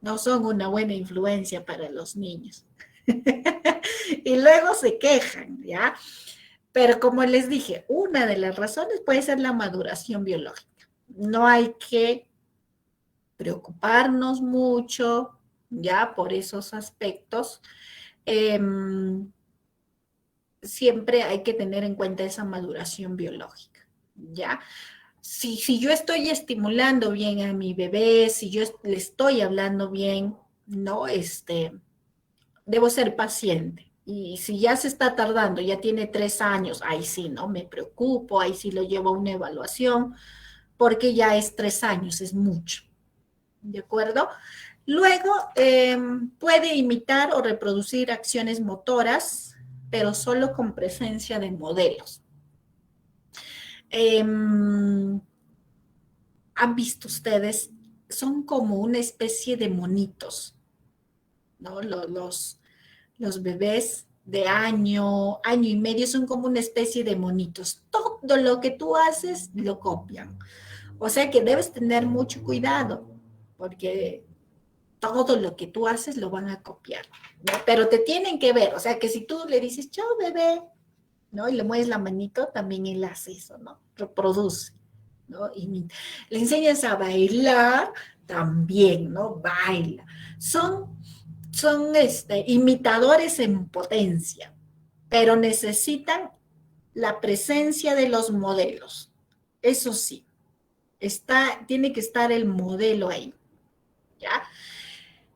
no son una buena influencia para los niños. Y luego se quejan, ¿ya? Pero como les dije, una de las razones puede ser la maduración biológica. No hay que preocuparnos mucho, ¿ya? Por esos aspectos. Siempre hay que tener en cuenta esa maduración biológica, ¿ya? Si yo estoy estimulando bien a mi bebé, si yo le estoy hablando bien, ¿no? Debo ser paciente. Y si ya se está tardando, ya tiene 3 años, ahí sí, ¿no? Me preocupo, ahí sí lo llevo a una evaluación, porque ya es 3 años, es mucho, ¿de acuerdo? Luego, puede imitar o reproducir acciones motoras, pero solo con presencia de modelos. ¿Han visto ustedes? Son como una especie de monitos, ¿no? Los bebés de año y medio son como una especie de monitos. Todo lo que tú haces lo copian. O sea que debes tener mucho cuidado, porque todo lo que tú haces lo van a copiar, ¿no? Pero te tienen que ver, o sea que si tú le dices, chao bebé, ¿no? Y le mueves la manito, también él hace eso, ¿no? Reproduce, ¿no? Y le enseñas a bailar, también, ¿no? Baila. Son imitadores en potencia, pero necesitan la presencia de los modelos. Eso sí, tiene que estar el modelo ahí, ¿ya?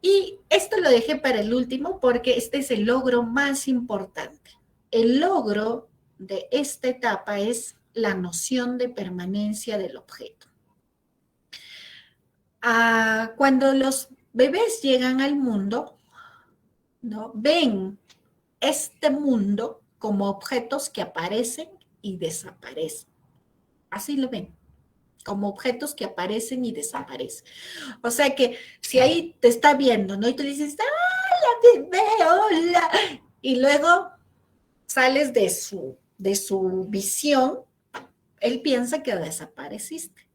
Y esto lo dejé para el último porque este es el logro más importante. El logro de esta etapa es la noción de permanencia del objeto. Cuando los bebés llegan al mundo, ¿no? Ven este mundo como objetos que aparecen y desaparecen. Así lo ven, como objetos que aparecen y desaparecen. O sea que si ahí te está viendo, ¿no? Y tú dices, ¡hola, bebé, hola! Y luego sales de su visión, él piensa que desapareciste,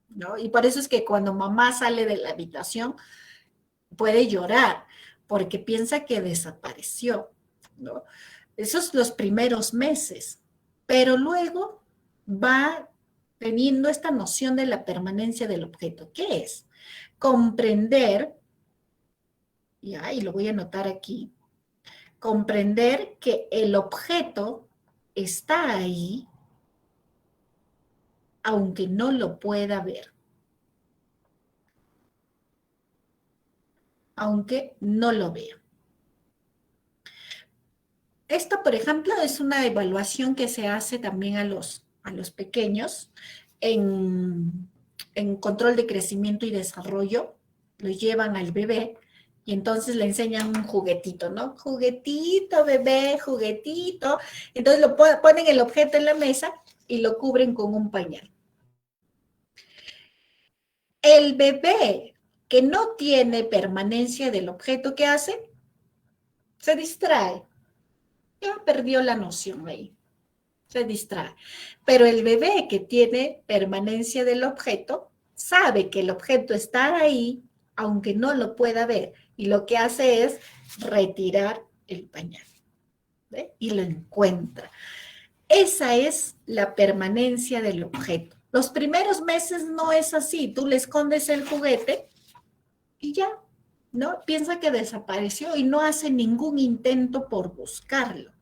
¿no? Y por eso es que cuando mamá sale de la habitación, puede llorar, porque piensa que desapareció, ¿no? Esos los primeros meses, pero luego va teniendo esta noción de la permanencia del objeto. ¿Qué es? Comprender, y lo voy a anotar aquí, comprender que el objeto está ahí, aunque no lo pueda ver. Aunque no lo vea. Esto, por ejemplo, es una evaluación que se hace también a los pequeños en control de crecimiento y desarrollo. Lo llevan al bebé y entonces le enseñan un juguetito, ¿no? Juguetito, bebé, juguetito. Entonces ponen el objeto en la mesa y lo cubren con un pañal. El bebé que no tiene permanencia del objeto, ¿qué hace? Se distrae. Ya perdió la noción ahí, se distrae. Pero el bebé que tiene permanencia del objeto, sabe que el objeto está ahí, aunque no lo pueda ver, y lo que hace es retirar el pañal, ¿ve? Y lo encuentra. Esa es la permanencia del objeto. Los primeros meses no es así, tú le escondes el juguete y ya, ¿no? Piensa que desapareció y no hace ningún intento por buscarlo.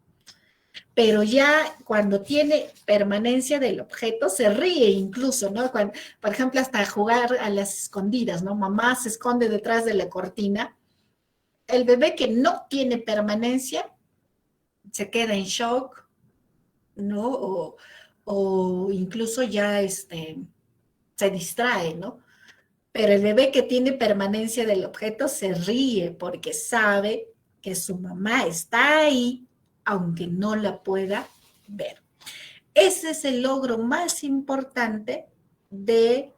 Pero ya cuando tiene permanencia del objeto, se ríe incluso, ¿no? Cuando, por ejemplo, hasta jugar a las escondidas, ¿no? Mamá se esconde detrás de la cortina. El bebé que no tiene permanencia se queda en shock, ¿no? O incluso ya se distrae, ¿no? Pero el bebé que tiene permanencia del objeto se ríe porque sabe que su mamá está ahí, aunque no la pueda ver. Ese es el logro más importante de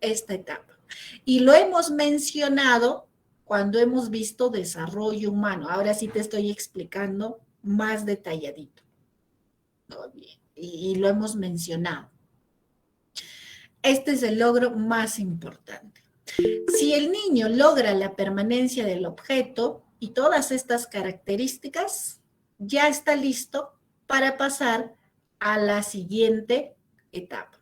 esta etapa. Y lo hemos mencionado cuando hemos visto desarrollo humano. Ahora sí te estoy explicando más detalladito. ¿No? Y lo hemos mencionado. Este es el logro más importante. Si el niño logra la permanencia del objeto y todas estas características, ya está listo para pasar a la siguiente etapa,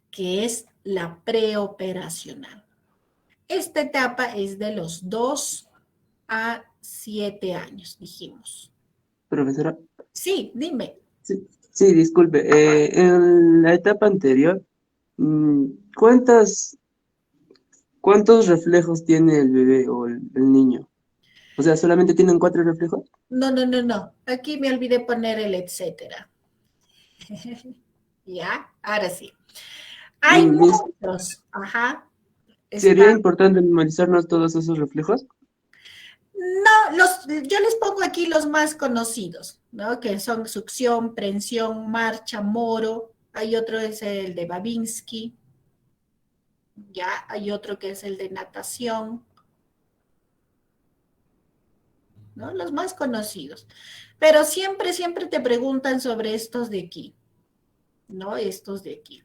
que es la preoperacional. Esta etapa es de los 2 a 7 años, dijimos. Profesora, Sí, dime. sí, disculpe. En la etapa anterior, mm, ¿cuántos reflejos tiene el bebé o el niño? O sea, ¿solamente tienen 4 reflejos? No. Aquí me olvidé poner el etcétera. Ya, ahora sí. Hay Miss, muchos. Ajá. ¿sería Está. importante memorizarnos todos esos reflejos? No, yo les pongo aquí los más conocidos, ¿no? Que son succión, prensión, marcha, moro. Hay otro es el de Babinski. Ya, hay otro que es el de natación, ¿no? Los más conocidos. Pero siempre te preguntan sobre estos de aquí, ¿no? Estos de aquí.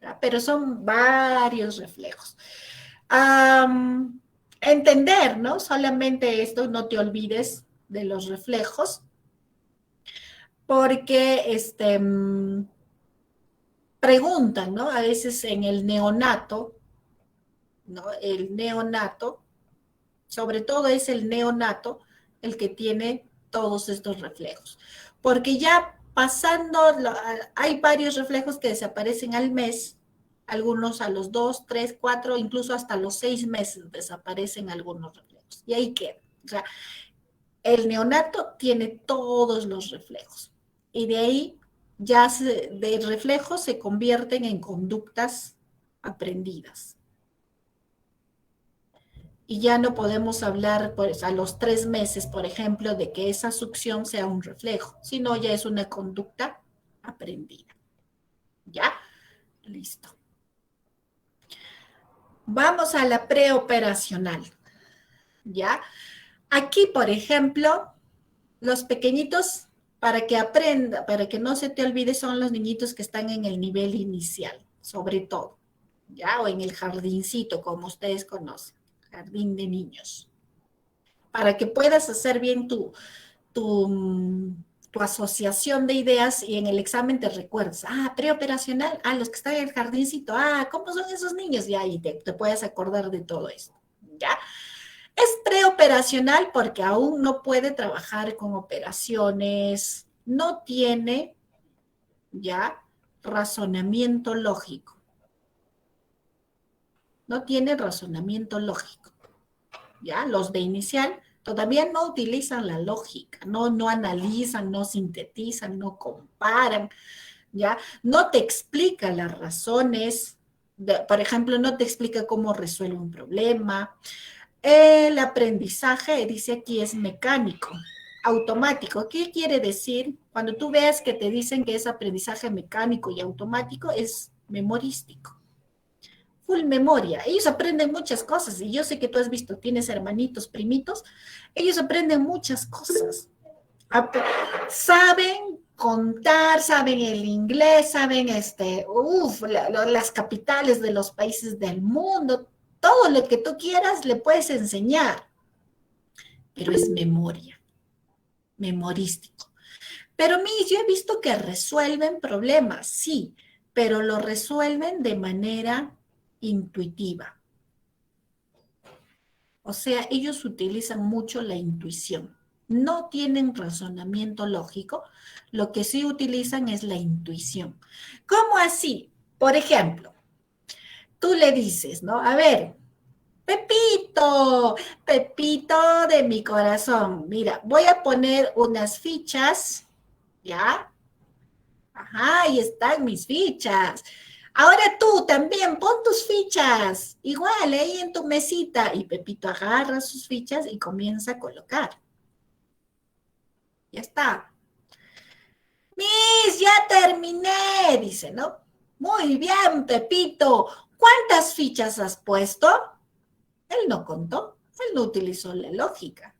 ¿Ya? Pero son varios reflejos. Entender, ¿no? Solamente esto, no te olvides de los reflejos, porque preguntan, ¿no? A veces en el neonato, ¿no? El neonato, sobre todo es el neonato el que tiene todos estos reflejos, porque ya pasando, hay varios reflejos que desaparecen al mes, algunos a los 2, 3, 4, incluso hasta los 6 meses desaparecen algunos reflejos, y ahí queda. O sea, el neonato tiene todos los reflejos, y de ahí ya de reflejos se convierten en conductas aprendidas. Y ya no podemos hablar pues, a los 3 meses, por ejemplo, de que esa succión sea un reflejo, sino ya es una conducta aprendida. ¿Ya? Listo. Vamos a la preoperacional. ¿Ya? Aquí, por ejemplo, los pequeñitos, para que aprenda, para que no se te olvide, son los niñitos que están en el nivel inicial, sobre todo, ¿ya? O en el jardincito, como ustedes conocen, jardín de niños. Para que puedas hacer bien tu asociación de ideas y en el examen te recuerdas, preoperacional, los que están en el jardincito, ¿cómo son esos niños? Ya, y te puedes acordar de todo esto, ¿ya? Es preoperacional porque aún no puede trabajar con operaciones, no tiene, ya, razonamiento lógico. No tiene razonamiento lógico, ¿ya? Los de inicial todavía no utilizan la lógica, no analizan, no sintetizan, no comparan, ¿ya? No te explica las razones, por ejemplo, no te explica cómo resuelve un problema. El aprendizaje, dice aquí, es mecánico, automático. ¿Qué quiere decir? Cuando tú veas que te dicen que es aprendizaje mecánico y automático, es memorístico. Full memoria. Ellos aprenden muchas cosas y yo sé que tú has visto, tienes hermanitos, primitos, ellos aprenden muchas cosas. Saben contar, saben el inglés, saben las capitales de los países del mundo, todo lo que tú quieras le puedes enseñar, pero es memoria, memorístico. Pero yo he visto que resuelven problemas, sí, pero lo resuelven de manera intuitiva. O sea, ellos utilizan mucho la intuición. no tienen razonamiento lógico, lo que sí utilizan es la intuición. ¿Cómo así? Por ejemplo, tú le dices, ¿no? A ver, Pepito, Pepito de mi corazón, mira, voy a poner unas fichas, ¿ya? Ajá, ahí están mis fichas. Ahora tú también pon tus fichas, igual ahí en tu mesita. Y Pepito agarra sus fichas y comienza a colocar. Ya está. Miss, ya terminé, dice, ¿no? Muy bien, Pepito. ¿Cuántas fichas has puesto? Él no contó, él no utilizó la lógica,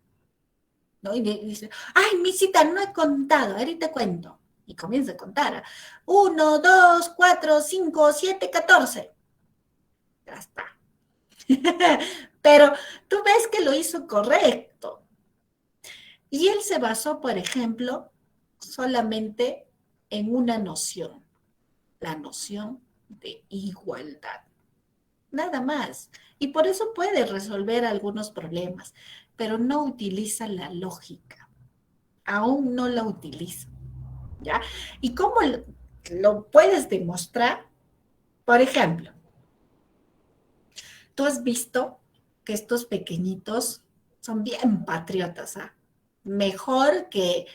¿no? Y dice, ay, misita, no he contado, ahorita cuento. Y comienza a contar. 1, 2, 4, 5, 7, 14. Ya está. Pero tú ves que lo hizo correcto. Y él se basó, por ejemplo, solamente en una noción, la noción de igualdad. Nada más. Y por eso puede resolver algunos problemas, pero no utiliza la lógica. Aún no la utiliza. ¿Ya? ¿Y cómo lo puedes demostrar? Por ejemplo, tú has visto que estos pequeñitos son bien patriotas, ¿ah? Mejor que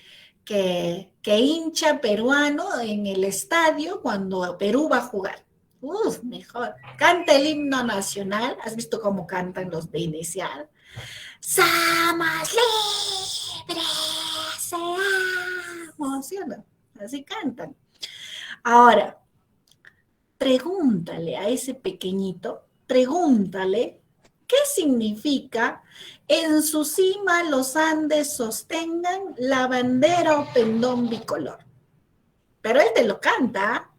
hincha peruano en el estadio cuando Perú va a jugar. Uf, mejor. Canta el himno nacional. ¿Has visto cómo cantan los de inicial? Somos libres, seamos, ¿sí o no? Así cantan. Ahora, pregúntale a ese pequeñito, pregúntale qué significa en su cima los Andes sostengan la bandera o pendón bicolor. Pero él te lo canta.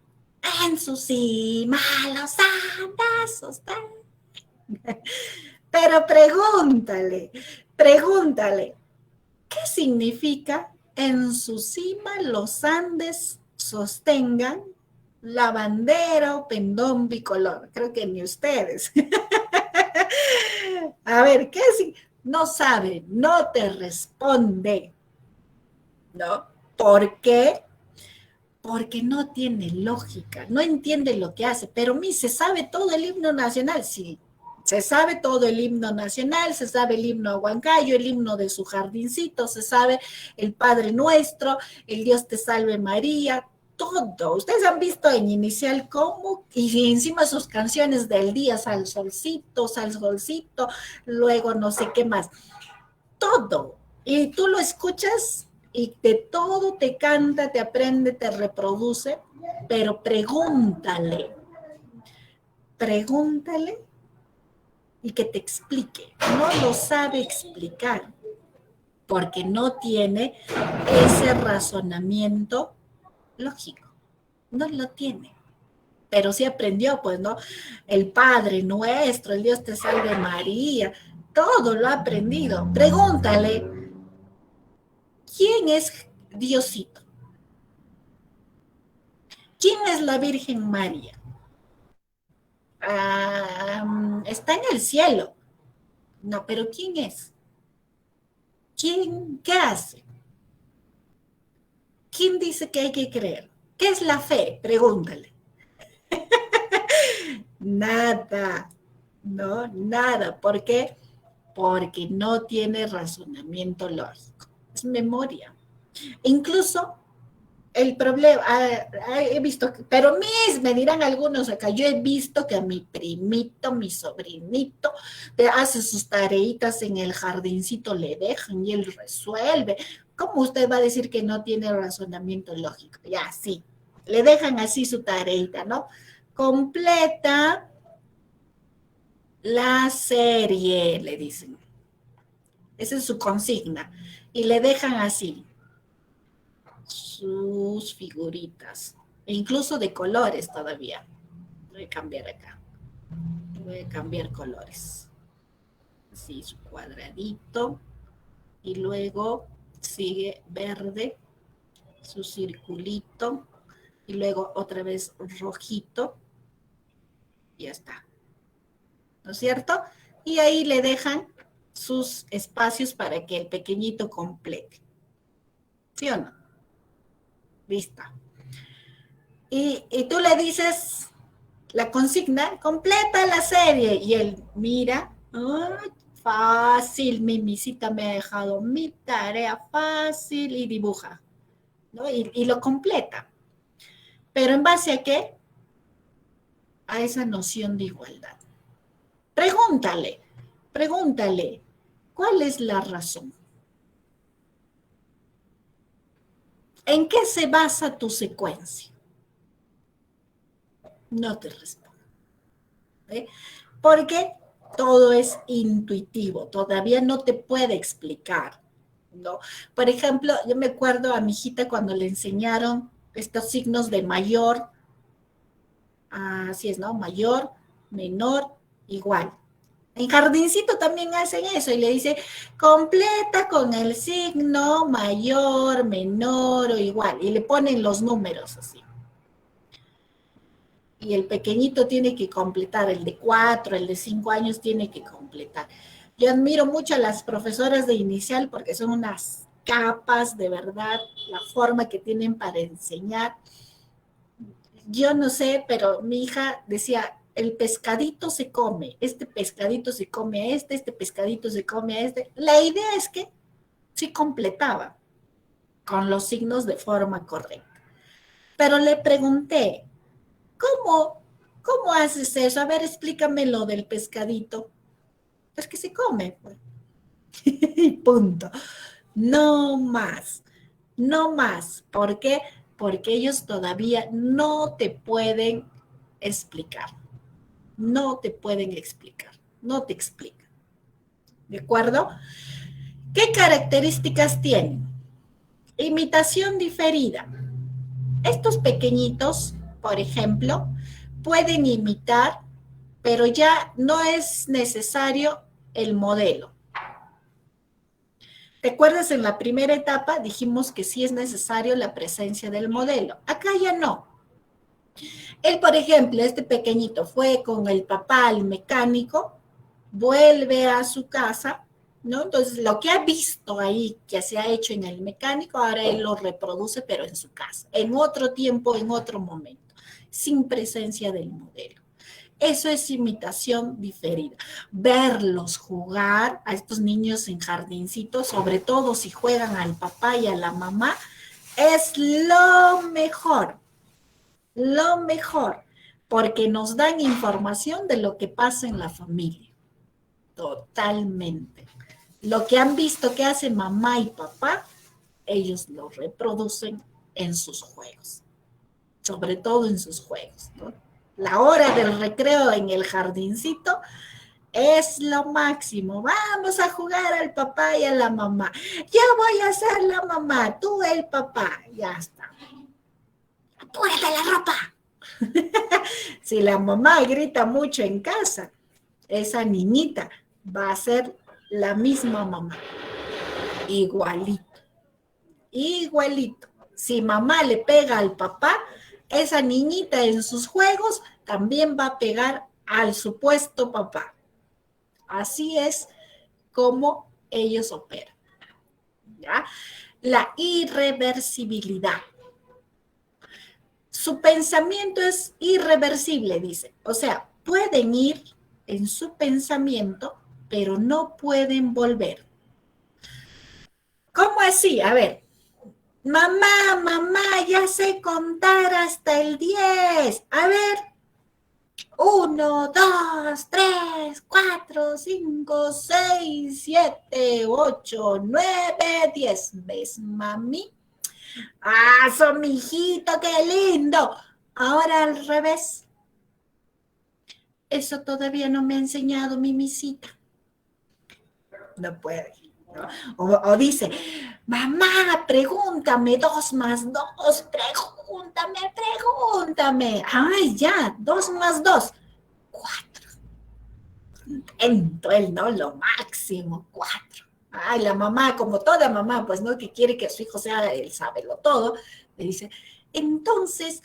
En su cima los Andes sostengan. Pero pregúntale, ¿qué significa en su cima los Andes sostengan la bandera o pendón bicolor? Creo que ni ustedes. A ver, ¿qué es? No sabe, no te responde, ¿no? ¿Por qué? Porque no tiene lógica, no entiende lo que hace. Pero se sabe todo el himno nacional, sí. Se sabe todo el himno nacional, se sabe el himno a Huancayo, el himno de su jardincito, se sabe el Padre Nuestro, el Dios te salve María, todo. Ustedes han visto en inicial cómo, y encima sus canciones del día, sal solcito, luego no sé qué más. Todo. Y tú lo escuchas y de todo te canta, te aprende, te reproduce, pero pregúntale y que te explique. No lo sabe explicar porque no tiene ese razonamiento lógico. No lo tiene. Pero sí aprendió, pues, ¿no? El Padre Nuestro, el Dios te salve María, todo lo ha aprendido. Pregúntale, ¿quién es Diosito? ¿Quién es la Virgen María? Está en el cielo. No, pero ¿quién es? ¿Quién? ¿Qué hace? ¿Quién dice que hay que creer? ¿Qué es la fe? Pregúntale. Nada, no, nada. ¿Por qué? Porque no tiene razonamiento lógico. Es memoria. Incluso el problema, he visto, pero me dirán algunos acá, yo he visto que a mi primito, mi sobrinito, hace sus tareitas en el jardincito, le dejan y él resuelve. ¿Cómo usted va a decir que no tiene razonamiento lógico? Ya, sí, le dejan así su tareita, ¿no? Completa la serie, le dicen. Esa es su consigna. Y le dejan así sus figuritas, e incluso de colores todavía. Voy a cambiar acá. Voy a cambiar colores. Así, su cuadradito. Y luego sigue verde, su circulito. Y luego otra vez rojito. Y ya está. ¿No es cierto? Y ahí le dejan sus espacios para que el pequeñito complete. ¿Sí o no? Listo. Y tú le dices la consigna, completa la serie. Y él mira, ¡ay, fácil! Mi misita me ha dejado mi tarea fácil y dibuja, ¿no? Y lo completa. ¿Pero en base a qué? A esa noción de igualdad. Pregúntale, ¿cuál es la razón? ¿En qué se basa tu secuencia? No te respondo. ¿Eh? Porque todo es intuitivo, todavía no te puede explicar, ¿no? Por ejemplo, yo me acuerdo a mi hijita cuando le enseñaron estos signos de mayor, así es, ¿no? Mayor, menor, igual. En jardincito también hacen eso y le dice, completa con el signo mayor, menor o igual. Y le ponen los números así. Y el pequeñito tiene que completar, el de 4, el de 5 años tiene que completar. Yo admiro mucho a las profesoras de inicial porque son unas capas, de verdad, la forma que tienen para enseñar. Yo no sé, pero mi hija decía, el pescadito se come, este pescadito se come a este pescadito se come a este. La idea es que sí completaba con los signos de forma correcta. Pero le pregunté, ¿cómo haces eso? A ver, explícame lo del pescadito. Es que se come, pues. Y punto. No más, no más. ¿Por qué? Porque ellos todavía no te pueden explicar. No te pueden explicar. No te explican. ¿De acuerdo? ¿Qué características tienen? Imitación diferida. Estos pequeñitos, por ejemplo, pueden imitar, pero ya no es necesario el modelo. ¿Te acuerdas? En la primera etapa dijimos que sí es necesario la presencia del modelo. Acá ya no. Él, por ejemplo, este pequeñito fue con el papá al mecánico, vuelve a su casa, ¿no? Entonces, lo que ha visto ahí, que se ha hecho en el mecánico, ahora él lo reproduce, pero en su casa, en otro tiempo, en otro momento, sin presencia del modelo. Eso es imitación diferida. Verlos jugar a estos niños en jardincito, sobre todo si juegan al papá y a la mamá, es lo mejor, porque nos dan información de lo que pasa en la familia. Totalmente. Lo que han visto que hace mamá y papá, ellos lo reproducen en sus juegos, sobre todo en sus juegos, ¿no? La hora del recreo en el jardincito es lo máximo. Vamos a jugar al papá y a la mamá. Yo voy a ser la mamá, tú el papá. Ya está. Apúrate la ropa. Si la mamá grita mucho en casa, esa niñita va a ser la misma mamá. Igualito. Igualito. Si mamá le pega al papá, esa niñita en sus juegos también va a pegar al supuesto papá. Así es como ellos operan. ¿Ya? La irreversibilidad. Su pensamiento es irreversible, dice. O sea, pueden ir en su pensamiento, pero no pueden volver. ¿Cómo así? A ver. Mamá, ya sé contar hasta el 10. A ver. 1, 2, 3, 4, 5, 6, 7, 8, 9, 10. ¿Ves, mami? ¡Ah, son mi hijito, qué lindo! Ahora al revés. Eso todavía no me ha enseñado mi misita. No puede. ¿No? O dice, mamá, pregúntame 2 más 2, pregúntame. Ay, ya, 2 más 2, 4. Contento él, ¿no? Lo máximo, 4. Ay, la mamá, como toda mamá, pues, ¿no? Que quiere que su hijo sea el sábelo todo, le dice, entonces,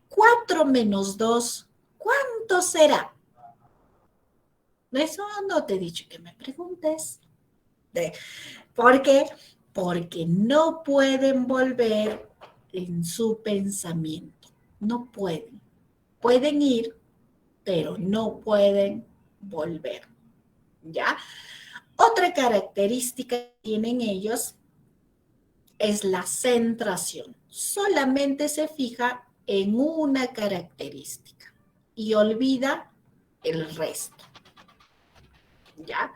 4 menos 2, ¿cuánto será? Eso no te he dicho que me preguntes. ¿Por qué? Porque no pueden volver en su pensamiento. No pueden. Pueden ir, pero no pueden volver. ¿Ya? Otra característica que tienen ellos es la centración. Solamente se fija en una característica y olvida el resto. ¿Ya?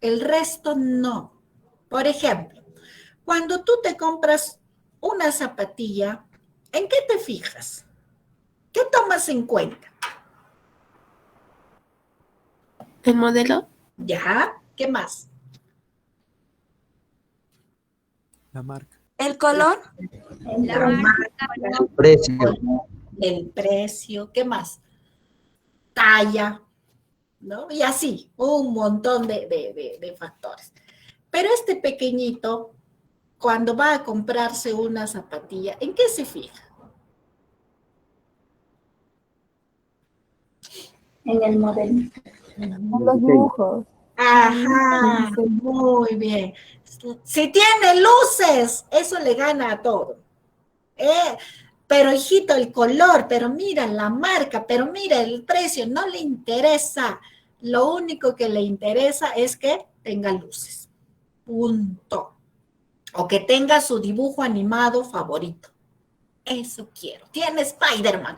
El resto no. Por ejemplo, cuando tú te compras una zapatilla, ¿en qué te fijas? ¿Qué tomas en cuenta? ¿El modelo? ¿Ya? ¿Qué más? La marca. ¿El color? La marca, El precio. el precio, ¿qué más? Talla, ¿no? Y así, un montón de factores. Pero este pequeñito, cuando va a comprarse una zapatilla, ¿en qué se fija? En el modelo. Los dibujos. Ajá, muy bien. Si tiene luces, eso le gana a todo. Pero hijito, el color, pero mira la marca, pero mira el precio, no le interesa. Lo único que le interesa es que tenga luces. Punto. O que tenga su dibujo animado favorito. Eso quiero. Tiene Spider-Man.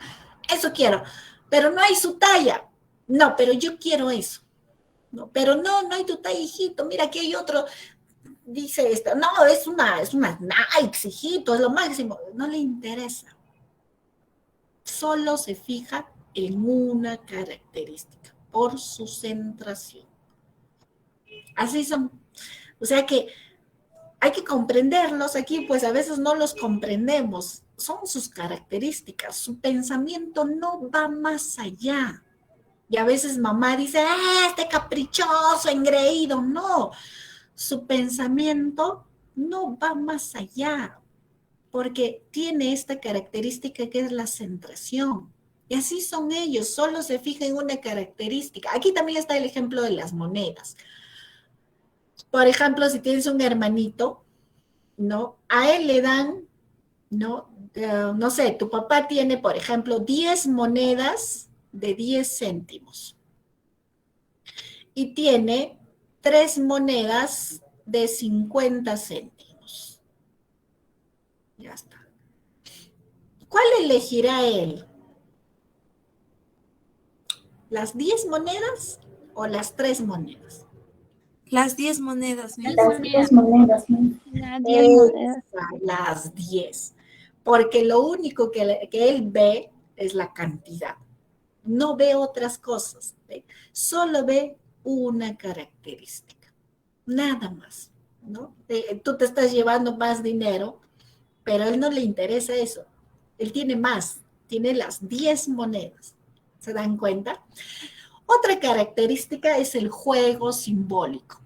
Eso quiero. Pero no hay su talla. No, pero yo quiero eso. No, pero no hay tu talla, hijito. Mira, aquí hay otro. Dice esto. No, es una Nike, hijito, es lo máximo. No le interesa. Solo se fija en una característica, por su centración. Así son. O sea que hay que comprenderlos aquí, pues a veces no los comprendemos. Son sus características. Su pensamiento no va más allá. Y a veces mamá dice, este caprichoso, engreído. No, su pensamiento no va más allá, porque tiene esta característica que es la centración. Y así son ellos, solo se fijan en una característica. Aquí también está el ejemplo de las monedas. Por ejemplo, si tienes un hermanito, ¿no? A él le dan, ¿no? No sé, tu papá tiene, por ejemplo, 10 monedas de 10 céntimos y tiene 3 monedas de 50 céntimos. Ya está. ¿Cuál elegirá él? ¿Las 10 monedas o las 3 monedas? Las 10 monedas, Miss. Las 10 monedas, ¿no? Las 10. Porque lo único que él ve es la cantidad. No ve otras cosas. ¿Ve? Solo ve una característica. Nada más. ¿No? Tú te estás llevando más dinero, pero a él no le interesa eso. Él tiene más. Tiene las 10 monedas. ¿Se dan cuenta? Otra característica es el juego simbólico.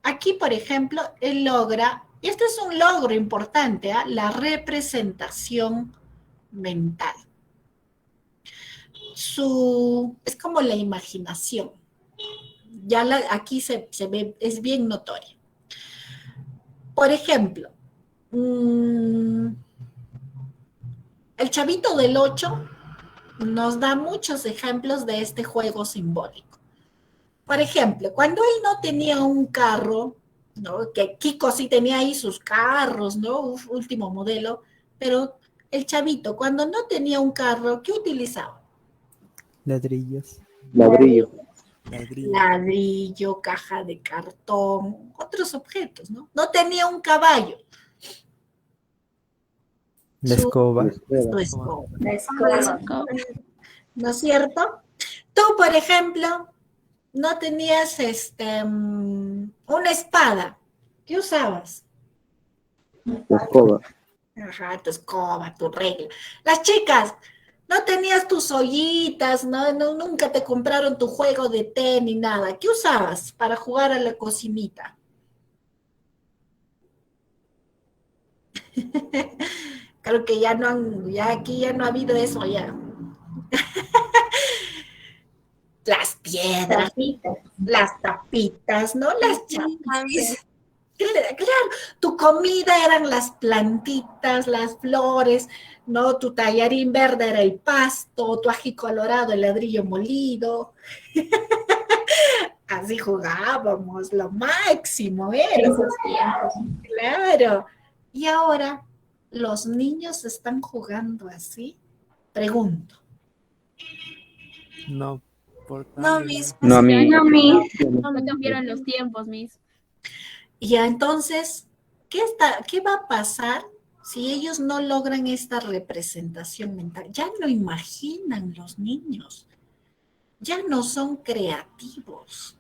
Aquí, por ejemplo, él logra, y este es un logro importante, ¿eh? La representación mental. Es como la imaginación. Ya aquí se ve, es bien notoria. Por ejemplo, el Chavito del 8 nos da muchos ejemplos de este juego simbólico. Por ejemplo, cuando él no tenía un carro, ¿no? Que Kiko sí tenía ahí sus carros, ¿no? Último modelo, pero el Chavito, cuando no tenía un carro, ¿qué utilizaba? Ladrillos. Ladrillo. Ladrillo, caja de cartón, otros objetos, ¿no? No tenía un caballo. La escoba. Su escoba. La escoba. ¿No es cierto? Tú, por ejemplo, no tenías una espada. ¿Qué usabas? La escoba. Ajá, tu escoba, tu regla. Las chicas, no tenías tus ollitas, nunca te compraron tu juego de té ni nada. ¿Qué usabas para jugar a la cocinita? Creo que ya no ya aquí ya no ha habido eso ya. las piedras, Tapitas. las tapitas, ¿no? Las Sí, Miss. Claro, tu comida eran las plantitas, las flores, ¿no? Tu tallarín verde era el pasto, tu ají colorado, el ladrillo molido. Así jugábamos, lo máximo era. Esos tiempos. Claro. Y ahora, ¿los niños están jugando así? Pregunto. No, por No, cambio, Miss. No, a mí. No, Miss. No me cambiaron los tiempos, Miss. Y entonces, ¿qué va a pasar si ellos no logran esta representación mental? Ya no imaginan los niños, ya no son creativos.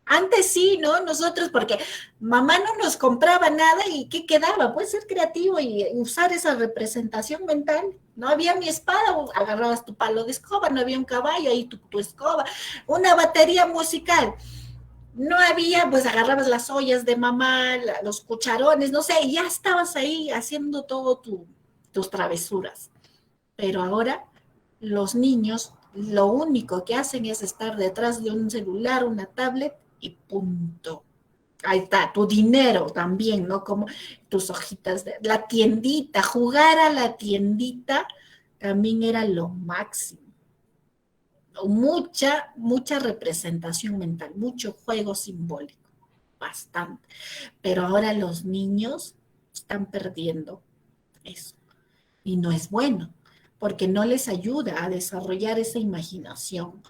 Antes sí, ¿no? Nosotros, porque mamá no nos compraba nada y ¿qué quedaba? Pues ser creativo y usar esa representación mental. No había mi espada, agarrabas tu palo de escoba, no había un caballo, ahí tu escoba, una batería musical. No había, pues agarrabas las ollas de mamá, los cucharones, no sé, y ya estabas ahí haciendo todo tus travesuras. Pero ahora los niños lo único que hacen es estar detrás de un celular, una tablet y punto. Ahí está, tu dinero también, ¿no? Como tus hojitas, la tiendita, jugar a la tiendita también era lo máximo. Mucha representación mental, mucho juego simbólico, bastante. Pero ahora los niños están perdiendo eso. Y no es bueno, porque no les ayuda a desarrollar esa imaginación.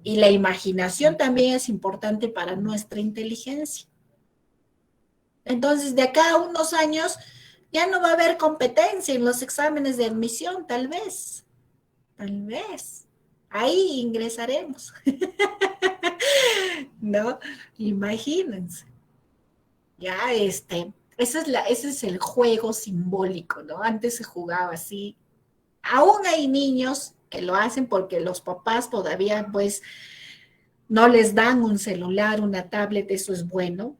Y la imaginación también es importante para nuestra inteligencia. Entonces, de acá a unos años, ya no va a haber competencia en los exámenes de admisión, tal vez. Tal vez. Ahí ingresaremos. ¿No? Imagínense. Ya, ese es el juego simbólico, ¿no? Antes se jugaba así. Aún hay niños que lo hacen porque los papás todavía, pues, no les dan un celular, una tablet, eso es bueno,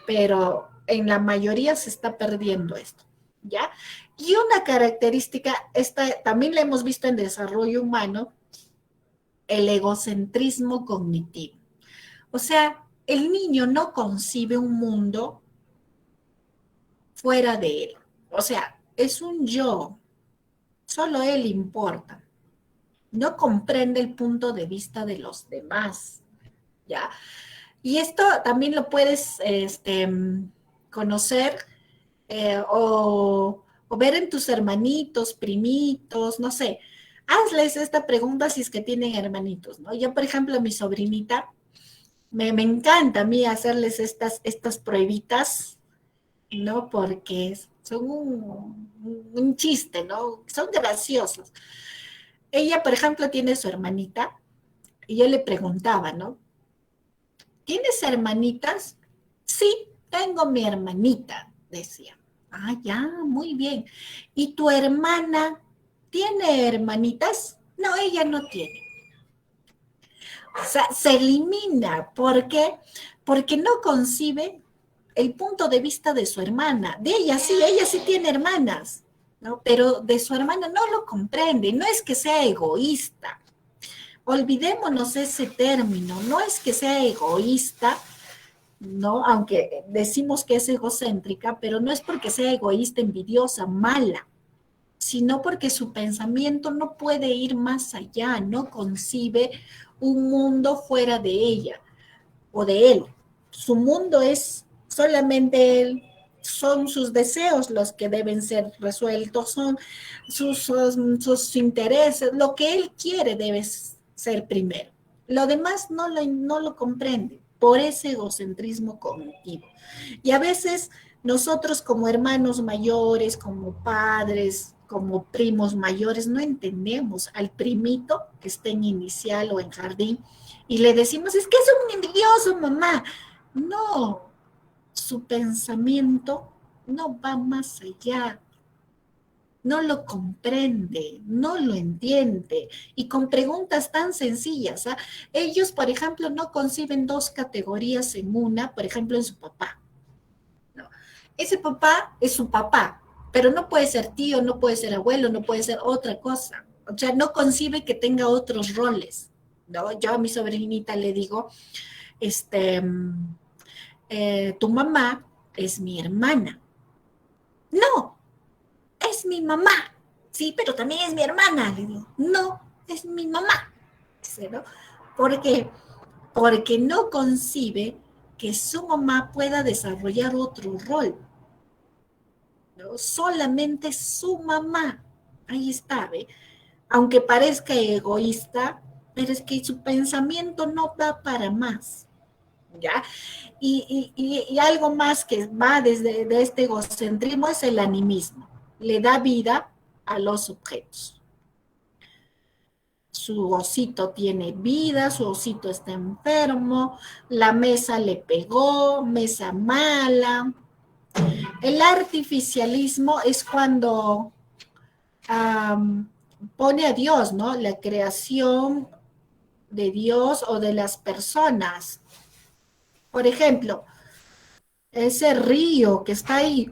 pero en la mayoría se está perdiendo esto, ¿ya? Y una característica, esta también la hemos visto en desarrollo humano, el egocentrismo cognitivo. O sea, el niño no concibe un mundo fuera de él. O sea, es un yo, solo él importa. No comprende el punto de vista de los demás, ¿ya? Y esto también lo puedes conocer o ver en tus hermanitos, primitos, no sé. Hazles esta pregunta si es que tienen hermanitos, ¿no? Yo, por ejemplo, a mi sobrinita, me encanta a mí hacerles estas pruebitas, ¿no? Porque son un chiste, ¿no? Son graciosos. Ella, por ejemplo, tiene su hermanita y yo le preguntaba, ¿no? ¿Tienes hermanitas? Sí, tengo mi hermanita, decía. Ah, ya, muy bien. ¿Y tu hermana tiene hermanitas? No, ella no tiene. O sea, se elimina. ¿Por qué? Porque no concibe el punto de vista de su hermana. De ella sí tiene hermanas, ¿no? Pero de su hermana no lo comprende. No es que sea egoísta. Olvidémonos ese término. No es que sea egoísta, ¿no? Aunque decimos que es egocéntrica, pero no es porque sea egoísta, envidiosa, mala, sino porque su pensamiento no puede ir más allá, no concibe un mundo fuera de ella o de él. Su mundo es solamente él, son sus deseos los que deben ser resueltos, son sus intereses, lo que él quiere debe ser primero. Lo demás no lo comprende por ese egocentrismo cognitivo. Y a veces nosotros como hermanos mayores, como padres, como primos mayores, no entendemos al primito que está en inicial o en jardín y le decimos, es que es un envidioso, mamá. No, su pensamiento no va más allá, no lo comprende, no lo entiende. Y con preguntas tan sencillas, ¿ah? Ellos, por ejemplo, no conciben dos categorías en una, por ejemplo, en su papá. ¿No? Ese papá es su papá, pero no puede ser tío, no puede ser abuelo, no puede ser otra cosa. O sea, no concibe que tenga otros roles. ¿no? Yo a mi sobrinita le digo, tu mamá es mi hermana. No, es mi mamá. Sí, pero también es mi hermana. Le digo, no, es mi mamá. Dice, ¿no? ¿Por qué? Porque no concibe que su mamá pueda desarrollar otro rol, ¿no? Solamente su mamá. Ahí está, ¿ve? Aunque parezca egoísta, pero es que su pensamiento no va para más, ¿ya? Y algo más que va desde de este egocentrismo es el animismo. Le da vida a los objetos. Su osito tiene vida, su osito está enfermo, la mesa le pegó, mesa mala. El artificialismo es cuando pone a Dios, ¿no? La creación de Dios o de las personas. Por ejemplo, ese río que está ahí,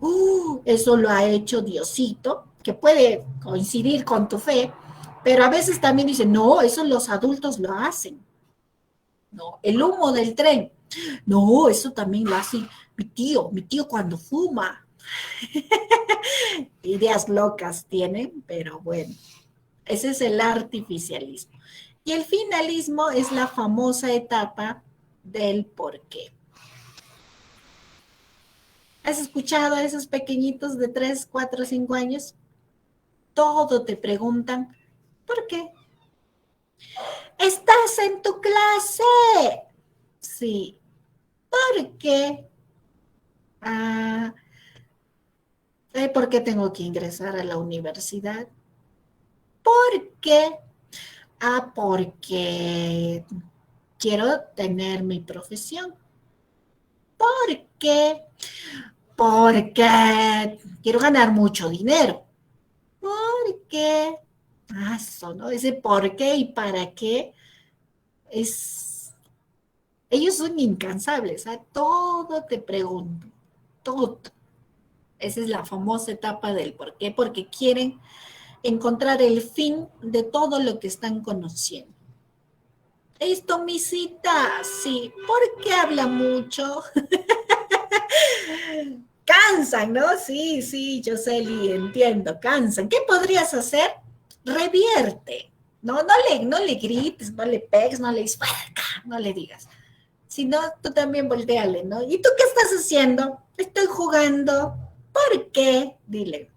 eso lo ha hecho Diosito, que puede coincidir con tu fe, pero a veces también dicen, no, eso los adultos lo hacen. No, el humo del tren, no, eso también lo hace mi tío cuando fuma. Ideas locas tienen, pero bueno, ese es el artificialismo. Y el finalismo es la famosa etapa del por qué. ¿Has escuchado a esos pequeñitos de 3, 4, 5 años? Todo te preguntan, ¿por qué? ¿Estás en tu clase? Sí. ¿Por qué? ¿Por qué tengo que ingresar a la universidad? ¿Por qué? Porque quiero tener mi profesión. ¿Por qué? Porque quiero ganar mucho dinero. ¿Por qué? Eso, ¿no? Ese por qué y para qué es... Ellos son incansables, ¿eh? Todo te pregunto, todo. Esa es la famosa etapa del por qué, porque quieren encontrar el fin de todo lo que están conociendo. Esto, misita, sí, ¿por qué habla mucho? Cansan, ¿no? Sí, sí, Yoseli, entiendo, cansan. ¿Qué podrías hacer? Revierte, ¿no? No le grites, no le pegues, no le dispares, no le digas. Sino tú también volteale, ¿no? ¿Y tú qué estás haciendo? Estoy jugando. ¿Por qué? Dile.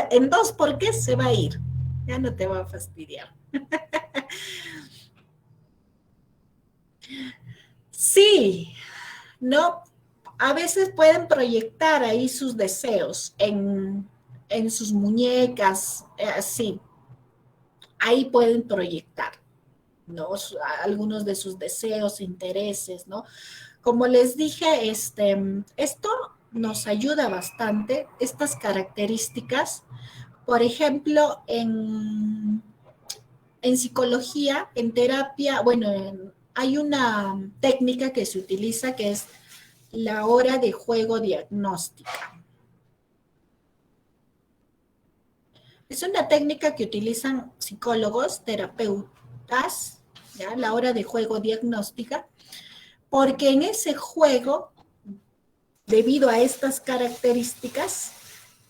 En 2 por qué se va a ir. Ya no te va a fastidiar. Sí, ¿no? A veces pueden proyectar ahí sus deseos en sus muñecas, así. Ahí pueden proyectar, ¿no? Algunos de sus deseos, intereses, ¿no? Como les dije, esto nos ayuda bastante, estas características. Por ejemplo, en psicología, en terapia, bueno, hay una técnica que se utiliza que es la hora de juego diagnóstica. Es una técnica que utilizan psicólogos, terapeutas, ¿ya? La hora de juego diagnóstica, porque en ese juego, debido a estas características,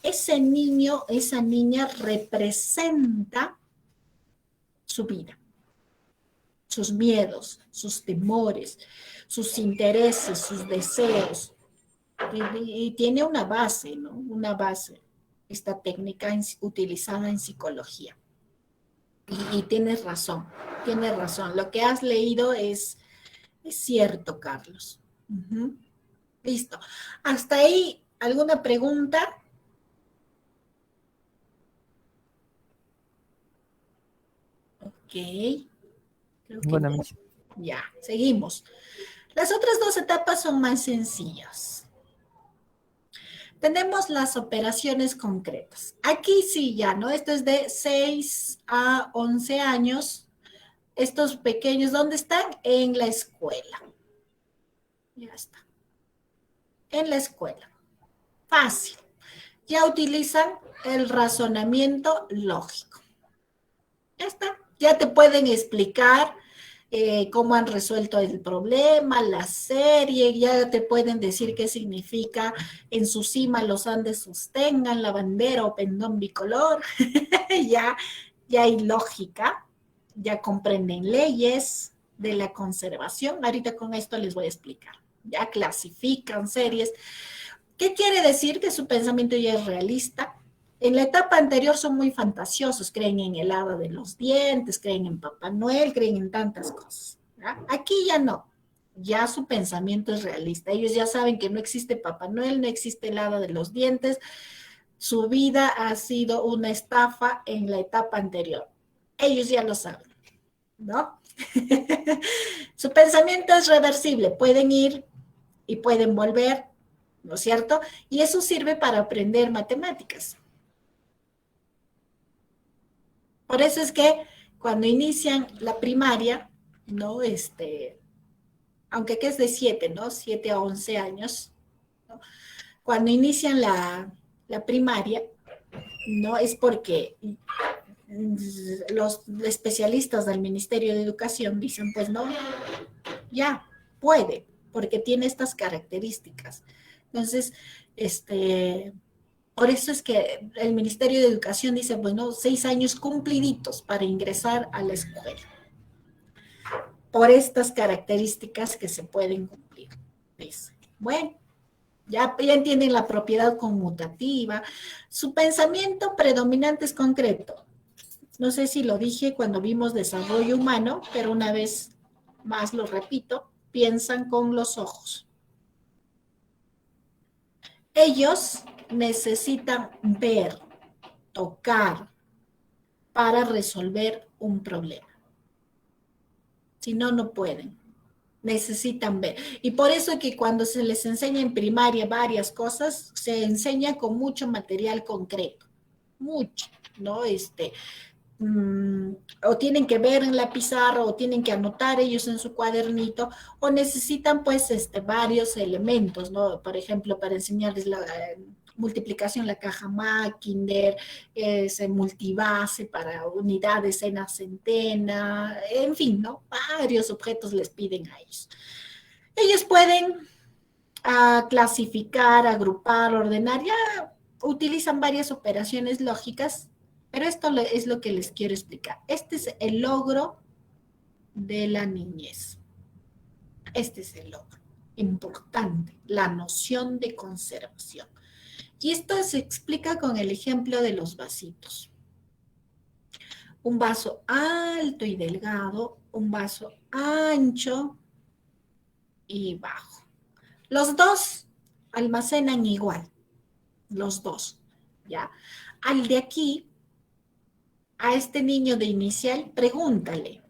ese niño, esa niña representa su vida, sus miedos, sus temores, sus intereses, sus deseos. Y tiene una base, ¿no? Una base, esta técnica utilizada en psicología. Y tienes razón. Lo que has leído es cierto, Carlos. Listo. Hasta ahí, ¿alguna pregunta? Ok. Creo que Bueno, no. mis. Ya, seguimos. Las otras 2 etapas son más sencillas. Tenemos las operaciones concretas. Aquí sí ya, ¿no? Esto es de 6 a 11 años. Estos pequeños, ¿dónde están? En la escuela. Ya está. En la escuela. Fácil. Ya utilizan el razonamiento lógico. Ya está. Ya te pueden explicar cómo han resuelto el problema, la serie, ya te pueden decir qué significa en su cima los Andes sostengan la bandera o pendón bicolor, ya, ya hay lógica, ya comprenden leyes de la conservación. Ahorita con esto les voy a explicar. Ya clasifican series. ¿Qué quiere decir? Que su pensamiento ya es realista. En la etapa anterior son muy fantasiosos, creen en el hada de los dientes, creen en Papá Noel, creen en tantas cosas. ¿Ya? Aquí ya no, ya su pensamiento es realista. Ellos ya saben que no existe Papá Noel, no existe el hada de los dientes. Su vida ha sido una estafa en la etapa anterior. Ellos ya lo saben, ¿no? Su pensamiento es reversible, pueden ir y pueden volver, ¿no es cierto? Y eso sirve para aprender matemáticas. Por eso es que cuando inician la primaria, ¿no? Aunque que es de 7, ¿no? 7 a 11 años, ¿no? Cuando inician la primaria, ¿no? Es porque los especialistas del Ministerio de Educación dicen, pues no, ya, puede, porque tiene estas características. Entonces, por eso es que el Ministerio de Educación dice, bueno, 6 años cumpliditos para ingresar a la escuela. Por estas características que se pueden cumplir. Dice, bueno, ya entienden la propiedad conmutativa. Su pensamiento predominante es concreto. No sé si lo dije cuando vimos desarrollo humano, pero una vez más lo repito, piensan con los ojos. Ellos necesitan ver, tocar, para resolver un problema. Si no, no pueden. Necesitan ver. Y por eso que cuando se les enseña en primaria varias cosas, se enseña con mucho material concreto. Mucho, ¿no? O tienen que ver en la pizarra, o tienen que anotar ellos en su cuadernito, o necesitan pues varios elementos, ¿no? Por ejemplo, para enseñarles la multiplicación, la caja Mackindar, multibase para unidad, decena, centena, en fin, ¿no? Varios objetos les piden a ellos. Ellos pueden clasificar, agrupar, ordenar, ya utilizan varias operaciones lógicas. Pero esto es lo que les quiero explicar. Este es el logro de la niñez. Este es el logro importante, la noción de conservación. Y esto se explica con el ejemplo de los vasitos. Un vaso alto y delgado, un vaso ancho y bajo. Los dos almacenan igual, los dos, ¿ya? Al de aquí, a este niño de inicial, pregúntale.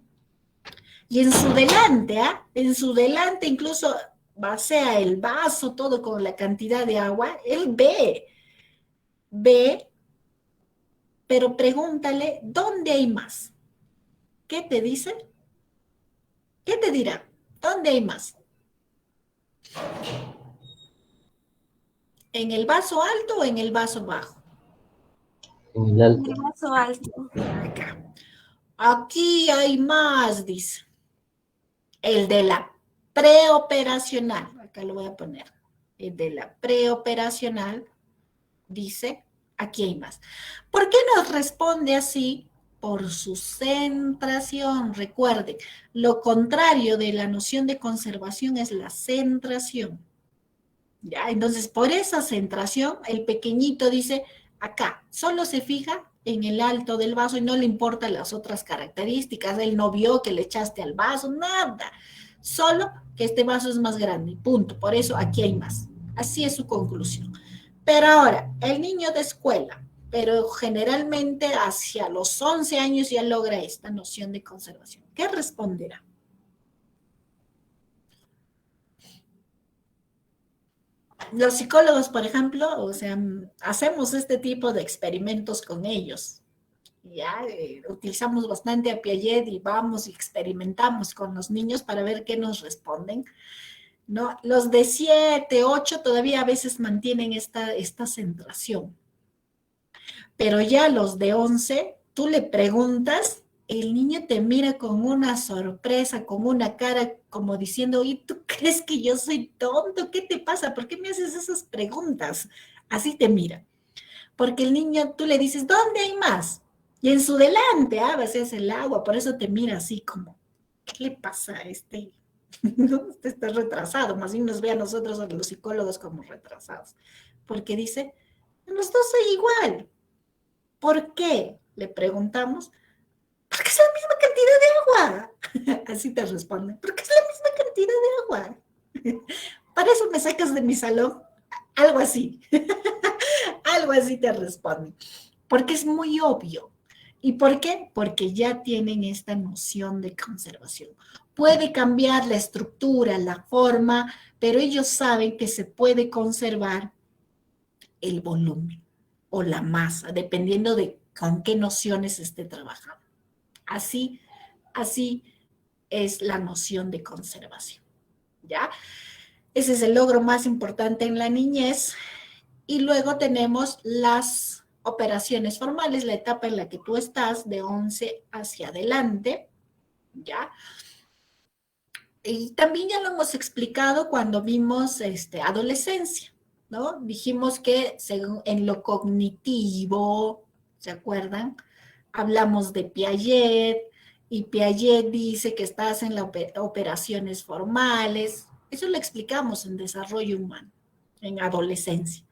Y en su delante, en su delante incluso vacía el vaso, todo con la cantidad de agua, él ve, pero pregúntale, ¿dónde hay más? ¿Qué te dice? ¿Qué te dirá? ¿Dónde hay más? ¿En el vaso alto o en el vaso bajo? En el alto. El vaso alto. Acá. Aquí hay más, dice. El de la preoperacional. Acá lo voy a poner. El de la preoperacional dice, aquí hay más. ¿Por qué nos responde así? Por su centración. Recuerden, lo contrario de la noción de conservación es la centración. ¿Ya? Entonces, por esa centración, el pequeñito dice, acá, solo se fija en el alto del vaso y no le importan las otras características. Él no vio que le echaste al vaso, nada. Solo que este vaso es más grande, punto. Por eso aquí hay más. Así es su conclusión. Pero ahora, el niño de escuela, pero generalmente hacia los 11 años ya logra esta noción de conservación. ¿Qué responderá? Los psicólogos, por ejemplo, o sea, hacemos este tipo de experimentos con ellos. Ya utilizamos bastante a Piaget y vamos y experimentamos con los niños para ver qué nos responden, ¿no? Los de 7, 8 todavía a veces mantienen esta centración. Pero ya los de 11, tú le preguntas, el niño te mira con una sorpresa, con una cara como diciendo, ¿y tú crees que yo soy tonto? ¿Qué te pasa? ¿Por qué me haces esas preguntas? Así te mira. Porque el niño, tú le dices, ¿dónde hay más? Y en su delante, vacías el agua, por eso te mira así como, ¿qué le pasa a este? No, este está retrasado, más bien nos ve a nosotros, a los psicólogos, como retrasados. Porque dice, los dos soy igual. ¿Por qué? Le preguntamos, porque es la misma cantidad de agua. Así te responden, porque es la misma cantidad de agua. Para eso me sacas de mi salón. Algo así. Algo así te responden. Porque es muy obvio. ¿Y por qué? Porque ya tienen esta noción de conservación. Puede cambiar la estructura, la forma, pero ellos saben que se puede conservar el volumen o la masa, dependiendo de con qué nociones esté trabajando. Así es la noción de conservación, ¿ya? Ese es el logro más importante en la niñez. Y luego tenemos las operaciones formales, la etapa en la que tú estás de 11 hacia adelante, ¿ya? Y también ya lo hemos explicado cuando vimos adolescencia, ¿no? Dijimos que según en lo cognitivo, ¿se acuerdan? Hablamos de Piaget, y Piaget dice que estás en las operaciones formales. Eso lo explicamos en desarrollo humano, en adolescencia.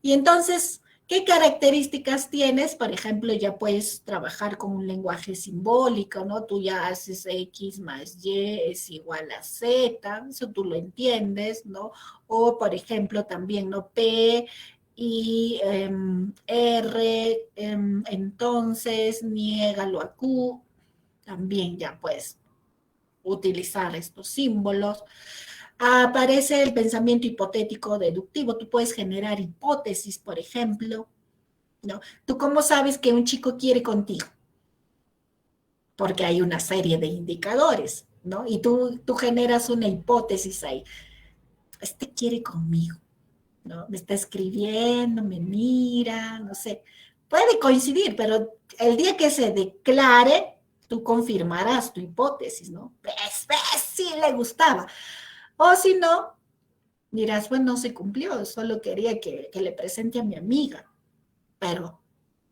Y entonces, ¿qué características tienes? Por ejemplo, ya puedes trabajar con un lenguaje simbólico, ¿no? Tú ya haces X más Y es igual a Z, eso tú lo entiendes, ¿no? O, por ejemplo, también, ¿no? P y R, entonces, niégalo a Q, también ya puedes utilizar estos símbolos. Aparece el pensamiento hipotético deductivo. Tú puedes generar hipótesis, por ejemplo, ¿no? ¿Tú cómo sabes que un chico quiere contigo? Porque hay una serie de indicadores, ¿no? Y tú generas una hipótesis ahí. Este quiere conmigo, ¿no? Me está escribiendo, me mira, no sé. Puede coincidir, pero el día que se declare, tú confirmarás tu hipótesis, ¿no? ¿Ves? Sí le gustaba. O si no, dirás, bueno, no se cumplió, solo quería que le presente a mi amiga, pero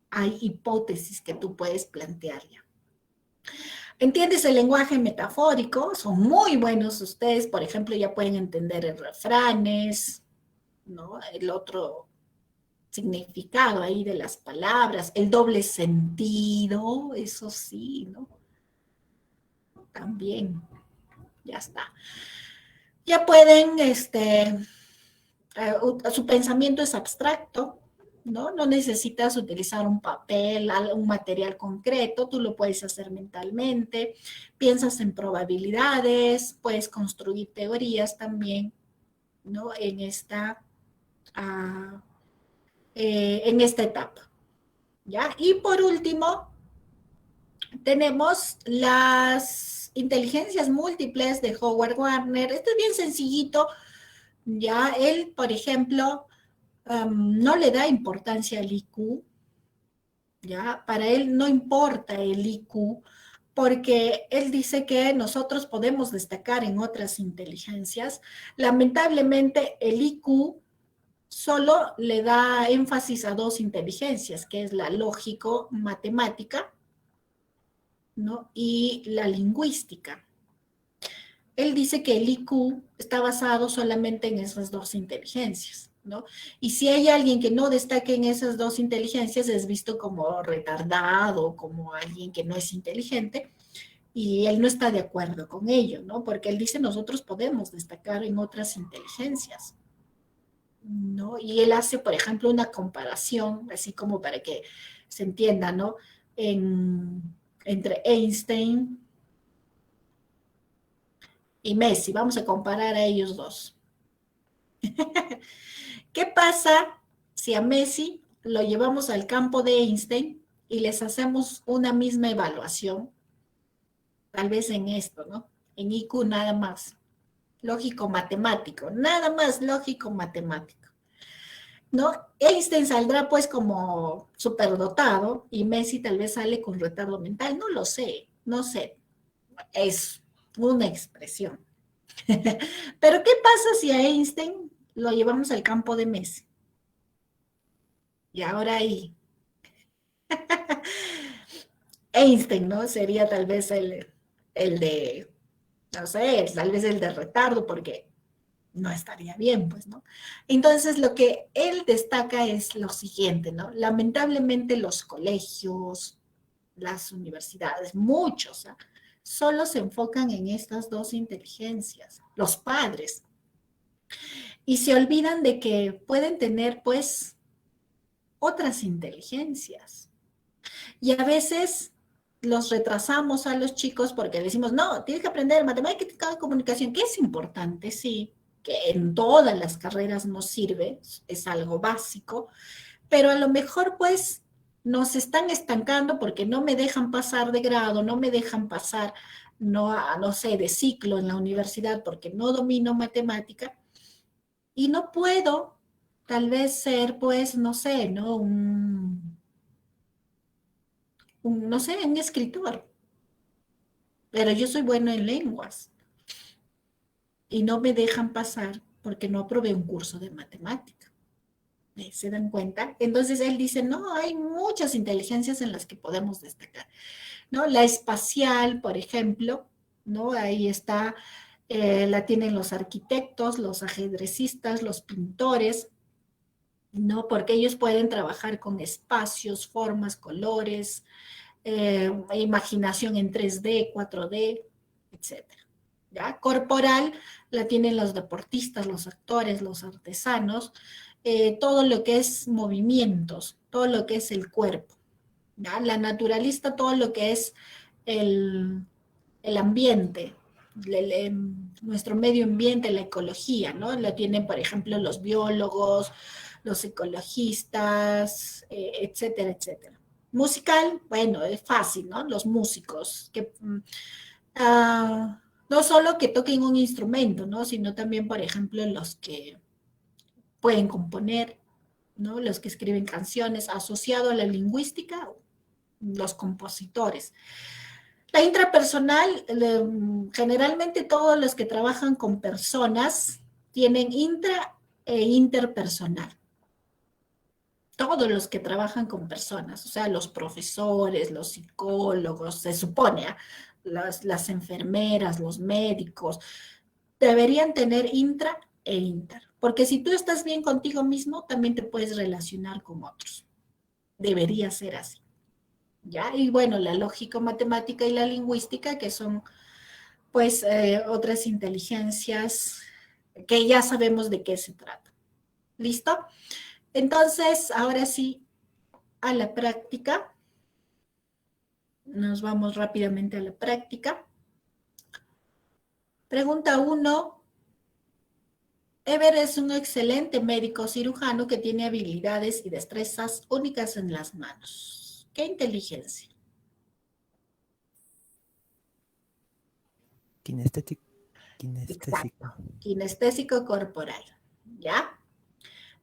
hay hipótesis que tú puedes plantear ya. ¿Entiendes el lenguaje metafórico? Son muy buenos ustedes, por ejemplo, ya pueden entender el refranes, ¿no? El otro significado ahí de las palabras, el doble sentido, eso sí, ¿no? También, ya está. Ya pueden, su pensamiento es abstracto, ¿no? No necesitas utilizar un papel, un material concreto, tú lo puedes hacer mentalmente, piensas en probabilidades, puedes construir teorías también, ¿no? En esta etapa, ¿ya? Y por último, tenemos las inteligencias múltiples de Howard Gardner. Esto es bien sencillito, ya él, por ejemplo, no le da importancia al IQ, ¿ya? Para él no importa el IQ, porque él dice que nosotros podemos destacar en otras inteligencias. Lamentablemente, el IQ solo le da énfasis a dos inteligencias, que es la lógico-matemática, ¿no? Y la lingüística. Él dice que el IQ está basado solamente en esas dos inteligencias, ¿no? Y si hay alguien que no destaque en esas dos inteligencias, es visto como retardado, como alguien que no es inteligente, y él no está de acuerdo con ello, ¿no? Porque él dice, nosotros podemos destacar en otras inteligencias, ¿no? Y él hace, por ejemplo, una comparación, así como para que se entienda, ¿no? Entre Einstein y Messi. Vamos a comparar a ellos dos. ¿Qué pasa si a Messi lo llevamos al campo de Einstein y les hacemos una misma evaluación? Tal vez en esto, ¿no? En IQ nada más. Lógico matemático, nada más lógico matemático. ¿no? Einstein saldrá pues como superdotado y Messi tal vez sale con retardo mental, no lo sé, no sé, es una expresión. Pero ¿qué pasa si a Einstein lo llevamos al campo de Messi? Y ahora ahí, Einstein, ¿no? Sería tal vez el de, no sé, tal vez el de retardo, porque no estaría bien, pues, ¿no? Entonces, lo que él destaca es lo siguiente, ¿no? Lamentablemente los colegios, las universidades, muchos, ¿ah? Solo se enfocan en estas dos inteligencias, los padres, y se olvidan de que pueden tener, pues, otras inteligencias. Y a veces los retrasamos a los chicos porque decimos, no, tienes que aprender matemática y comunicación, que es importante, sí, que en todas las carreras nos sirve, es algo básico, pero a lo mejor pues nos están estancando porque no me dejan pasar de grado, no me dejan pasar, no sé, de ciclo en la universidad porque no domino matemática y no puedo tal vez ser pues, no sé, ¿no? No sé, un escritor, pero yo soy bueno en lenguas y no me dejan pasar porque no aprobé un curso de matemática. ¿Se dan cuenta? Entonces él dice, no, hay muchas inteligencias en las que podemos destacar, ¿no? La espacial, por ejemplo, ¿no? Ahí está, la tienen los arquitectos, los ajedrecistas, los pintores, ¿no? Porque ellos pueden trabajar con espacios, formas, colores, imaginación en 3D, 4D, etcétera. ¿Ya? Corporal la tienen los deportistas, los actores, los artesanos, todo lo que es movimientos, todo lo que es el cuerpo. ¿Ya? La naturalista, todo lo que es el ambiente, nuestro medio ambiente, la ecología, ¿no? Lo tienen, por ejemplo, los biólogos, los ecologistas, etcétera, etcétera. Musical, bueno, es fácil, ¿no? Los músicos, que no solo que toquen un instrumento, ¿no? Sino también, por ejemplo, los que pueden componer, ¿no? Los que escriben canciones, asociado a la lingüística, los compositores. La intrapersonal, generalmente todos los que trabajan con personas tienen intra e interpersonal. Todos los que trabajan con personas, o sea, los profesores, los psicólogos, se supone, ¿eh? Las enfermeras, los médicos, deberían tener intra e inter. Porque si tú estás bien contigo mismo, también te puedes relacionar con otros. Debería ser así. ¿Ya? Y bueno, la lógico-matemática y la lingüística, que son pues otras inteligencias que ya sabemos de qué se trata. ¿Listo? Entonces, ahora sí, a la práctica. Nos vamos rápidamente a la práctica. Pregunta 1. Ever es un excelente médico cirujano que tiene habilidades y destrezas únicas en las manos. ¿Qué inteligencia? Kinestésico. Exacto. Kinestésico corporal. ¿Ya?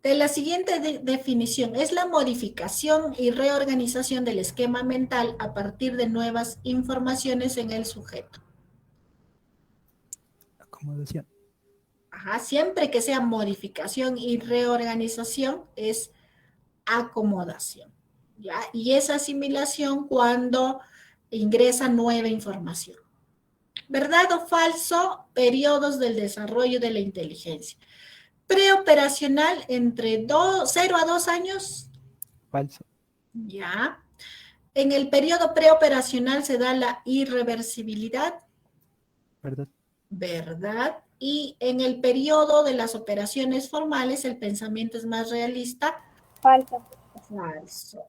De la siguiente definición, es la modificación y reorganización del esquema mental a partir de nuevas informaciones en el sujeto. Acomodación. Ajá, siempre que sea modificación y reorganización es acomodación, ¿ya? Y es asimilación cuando ingresa nueva información. ¿Verdad o falso? Periodos del desarrollo de la inteligencia. Preoperacional entre 0 a 2 años. Falso. Ya. En el periodo preoperacional se da la irreversibilidad. ¿Verdad? ¿Verdad? Y en el periodo de las operaciones formales el pensamiento es más realista. Falso. Falso.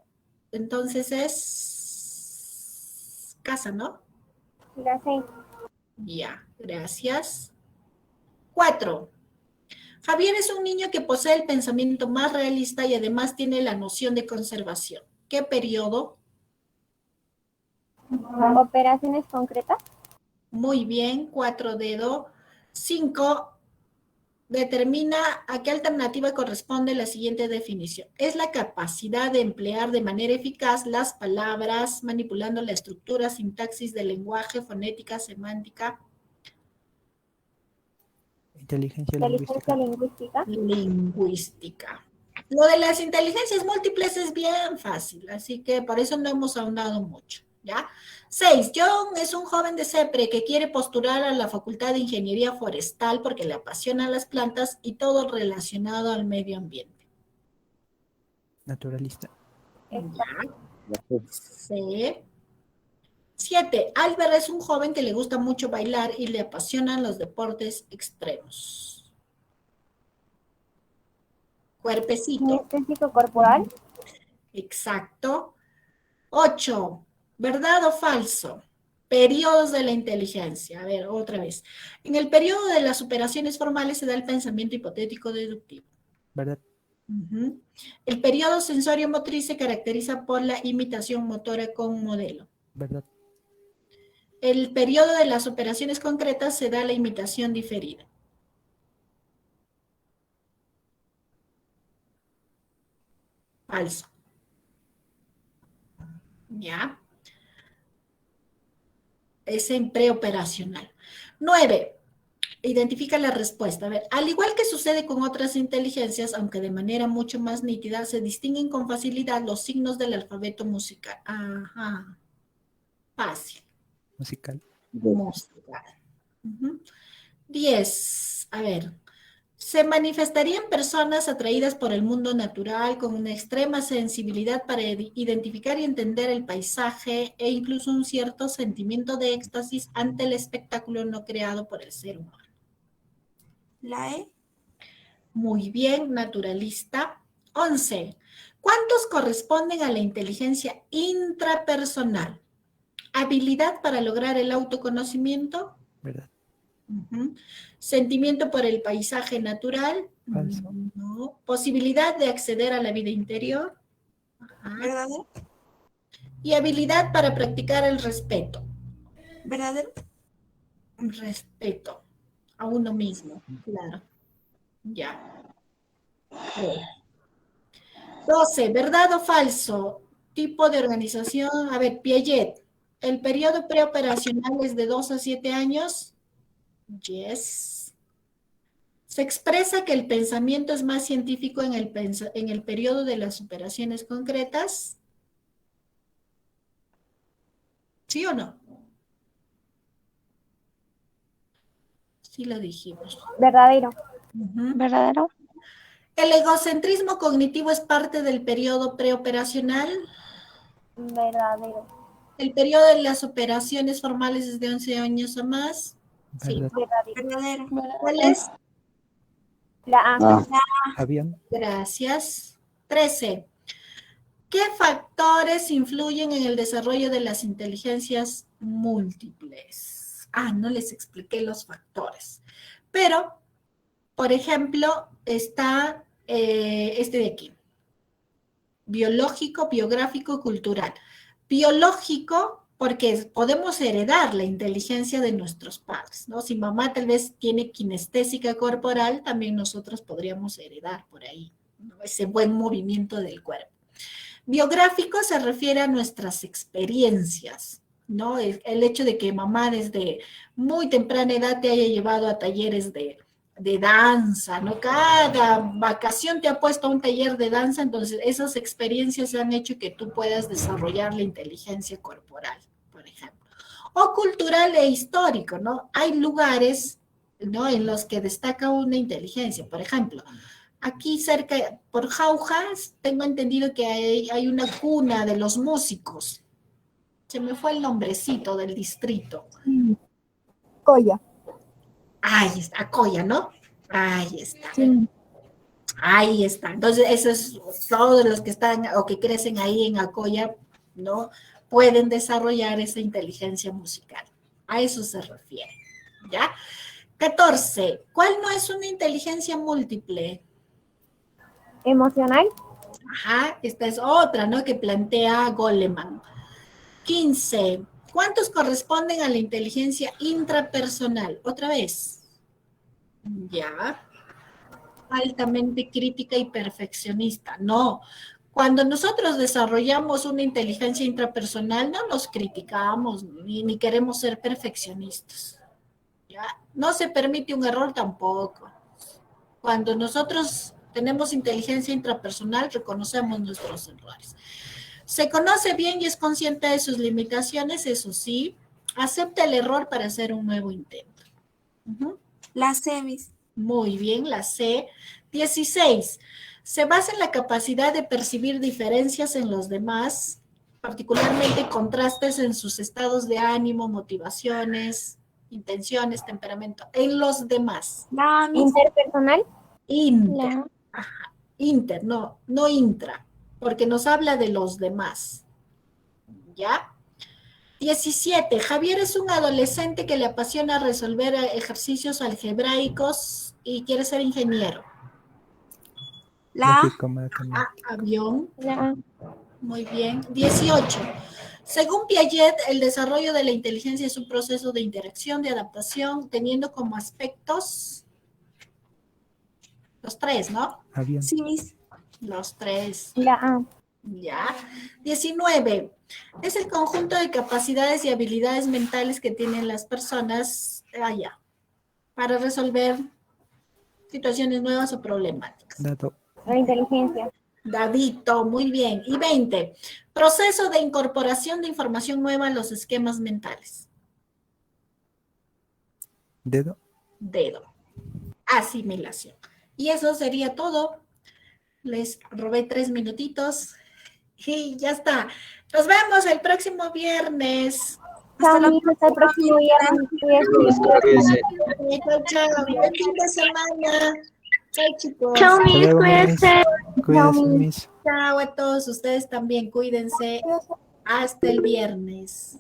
Entonces es casa, ¿no? La 6. Ya, gracias. 4. Javier es un niño que posee el pensamiento más realista y además tiene la noción de conservación. ¿Qué periodo? Operaciones concretas. Muy bien, 4 dedos. 5. determina a qué alternativa corresponde la siguiente definición. Es la capacidad de emplear de manera eficaz las palabras, manipulando la estructura, sintaxis del lenguaje, fonética, semántica. Inteligencia Inteligencia lingüística. lingüística. Lingüística. Lo de las inteligencias múltiples es bien fácil, así que por eso no hemos ahondado mucho, ¿ya? 6. John es un joven de CEPRE que quiere postular a la Facultad de Ingeniería Forestal porque le apasionan las plantas y todo relacionado al medio ambiente. Naturalista. Ya. Sí. 7. Albert es un joven que le gusta mucho bailar y le apasionan los deportes extremos. Cuerpecito. Kinestésico corporal. Exacto. 8. ¿Verdad o falso? Periodos de la inteligencia. A ver, otra vez. En el periodo de las operaciones formales se da el pensamiento hipotético deductivo. ¿Verdad? Uh-huh. El periodo sensorio-motriz se caracteriza por la imitación motora con modelo. ¿Verdad? El periodo de las operaciones concretas se da la imitación diferida. Falso. ¿Ya? Es en preoperacional. 9. Identifica la respuesta. A ver, al igual que sucede con otras inteligencias, aunque de manera mucho más nítida, se distinguen con facilidad los signos del alfabeto musical. Ajá. Fácil. Musical. Musical. 10. A ver. Se manifestarían personas atraídas por el mundo natural con una extrema sensibilidad para identificar y entender el paisaje e incluso un cierto sentimiento de éxtasis ante el espectáculo no creado por el ser humano. La E. Muy bien, naturalista. 11. ¿Cuántos corresponden a la inteligencia intrapersonal? Habilidad para lograr el autoconocimiento. ¿Verdad? Sentimiento por el paisaje natural. Falso. No. Posibilidad de acceder a la vida interior. Ajá. ¿Verdadero? Y habilidad para practicar el respeto. ¿Verdadero? Respeto a uno mismo, claro. Ya. 12. ¿Verdad o falso? Tipo de organización. A ver, Piaget. ¿El periodo preoperacional es de 2 a 7 años? Yes. Se expresa que el pensamiento es más científico en el periodo de las operaciones concretas. ¿Sí o no? Sí lo dijimos. Verdadero. ¿Verdadero? ¿El egocentrismo cognitivo es parte del periodo preoperacional? Verdadero. ¿El periodo de las operaciones formales es de 11 años o más? Sí. ¿Verdad? Verdadero. ¿Verdadero? ¿Cuál es? La A. Avión. Gracias. 13. ¿Qué factores influyen en el desarrollo de las inteligencias múltiples? No les expliqué los factores. Pero, por ejemplo, está este de aquí. Biológico, biográfico, cultural. Biológico, porque podemos heredar la inteligencia de nuestros padres, ¿no? Si mamá tal vez tiene kinestésica corporal, también nosotros podríamos heredar por ahí, ¿no? Ese buen movimiento del cuerpo. Biográfico se refiere a nuestras experiencias, ¿no? El hecho de que mamá desde muy temprana edad te haya llevado a talleres de danza, ¿no? Cada vacación te ha puesto a un taller de danza, entonces esas experiencias han hecho que tú puedas desarrollar la inteligencia corporal, por ejemplo. O cultural e histórico, ¿no? Hay lugares, ¿no?, en los que destaca una inteligencia, por ejemplo, aquí cerca, por Jaujas, tengo entendido que hay una cuna de los músicos. Se me fue el nombrecito del distrito. Coya. Ahí está, Acoya, ¿no? Ahí está. Sí. Ahí está. Entonces, esos, todos los que están o que crecen ahí en Acoya, ¿no?, pueden desarrollar esa inteligencia musical. A eso se refiere, ¿ya? 14. ¿Cuál no es una inteligencia múltiple? Emocional. Ajá, esta es otra, ¿no?, que plantea Goleman. 15. ¿Cuántos corresponden a la inteligencia intrapersonal? Otra vez. Ya. altamente crítica y perfeccionista. No. Cuando nosotros desarrollamos una inteligencia intrapersonal, no nos criticamos ni queremos ser perfeccionistas. ¿Ya? No se permite un error tampoco. Cuando nosotros tenemos inteligencia intrapersonal, reconocemos nuestros errores. Se conoce bien y es consciente de sus limitaciones, eso sí, acepta el error para hacer un nuevo intento. La C, Miss. Muy bien, la C. 16. Se basa en la capacidad de percibir diferencias en los demás, particularmente contrastes en sus estados de ánimo, motivaciones, intenciones, temperamento, en los demás. La Miss. Interpersonal. Inter, La inter, no intra, porque nos habla de los demás. ¿Ya? 17. Javier es un adolescente que le apasiona resolver ejercicios algebraicos y quiere ser ingeniero. La Lógico, matemático. Avión. La Muy bien. 18. Según Piaget, el desarrollo de la inteligencia es un proceso de interacción, de adaptación, teniendo como aspectos los tres, ¿no? Avión. Sí, Miss. Los tres. La A. Ya. 19. Es el conjunto de capacidades y habilidades mentales que tienen las personas para resolver situaciones nuevas o problemáticas. Dado. La inteligencia. Davidito, muy bien. Y 20. Proceso de incorporación de información nueva a los esquemas mentales. Dedo. Dedo. Asimilación. Y eso sería todo. Les robé 3 minutitos. Y ya está. Nos vemos el próximo viernes. Chao, Miss, hasta el próximo viernes. Cuídense. Chao, chao. Buen fin de semana. Chao, chicos. Chao, Hasta Miss, luego, Miss. cuídense. Cuídense, Miss. Chao a todos ustedes también. Cuídense. Hasta el viernes.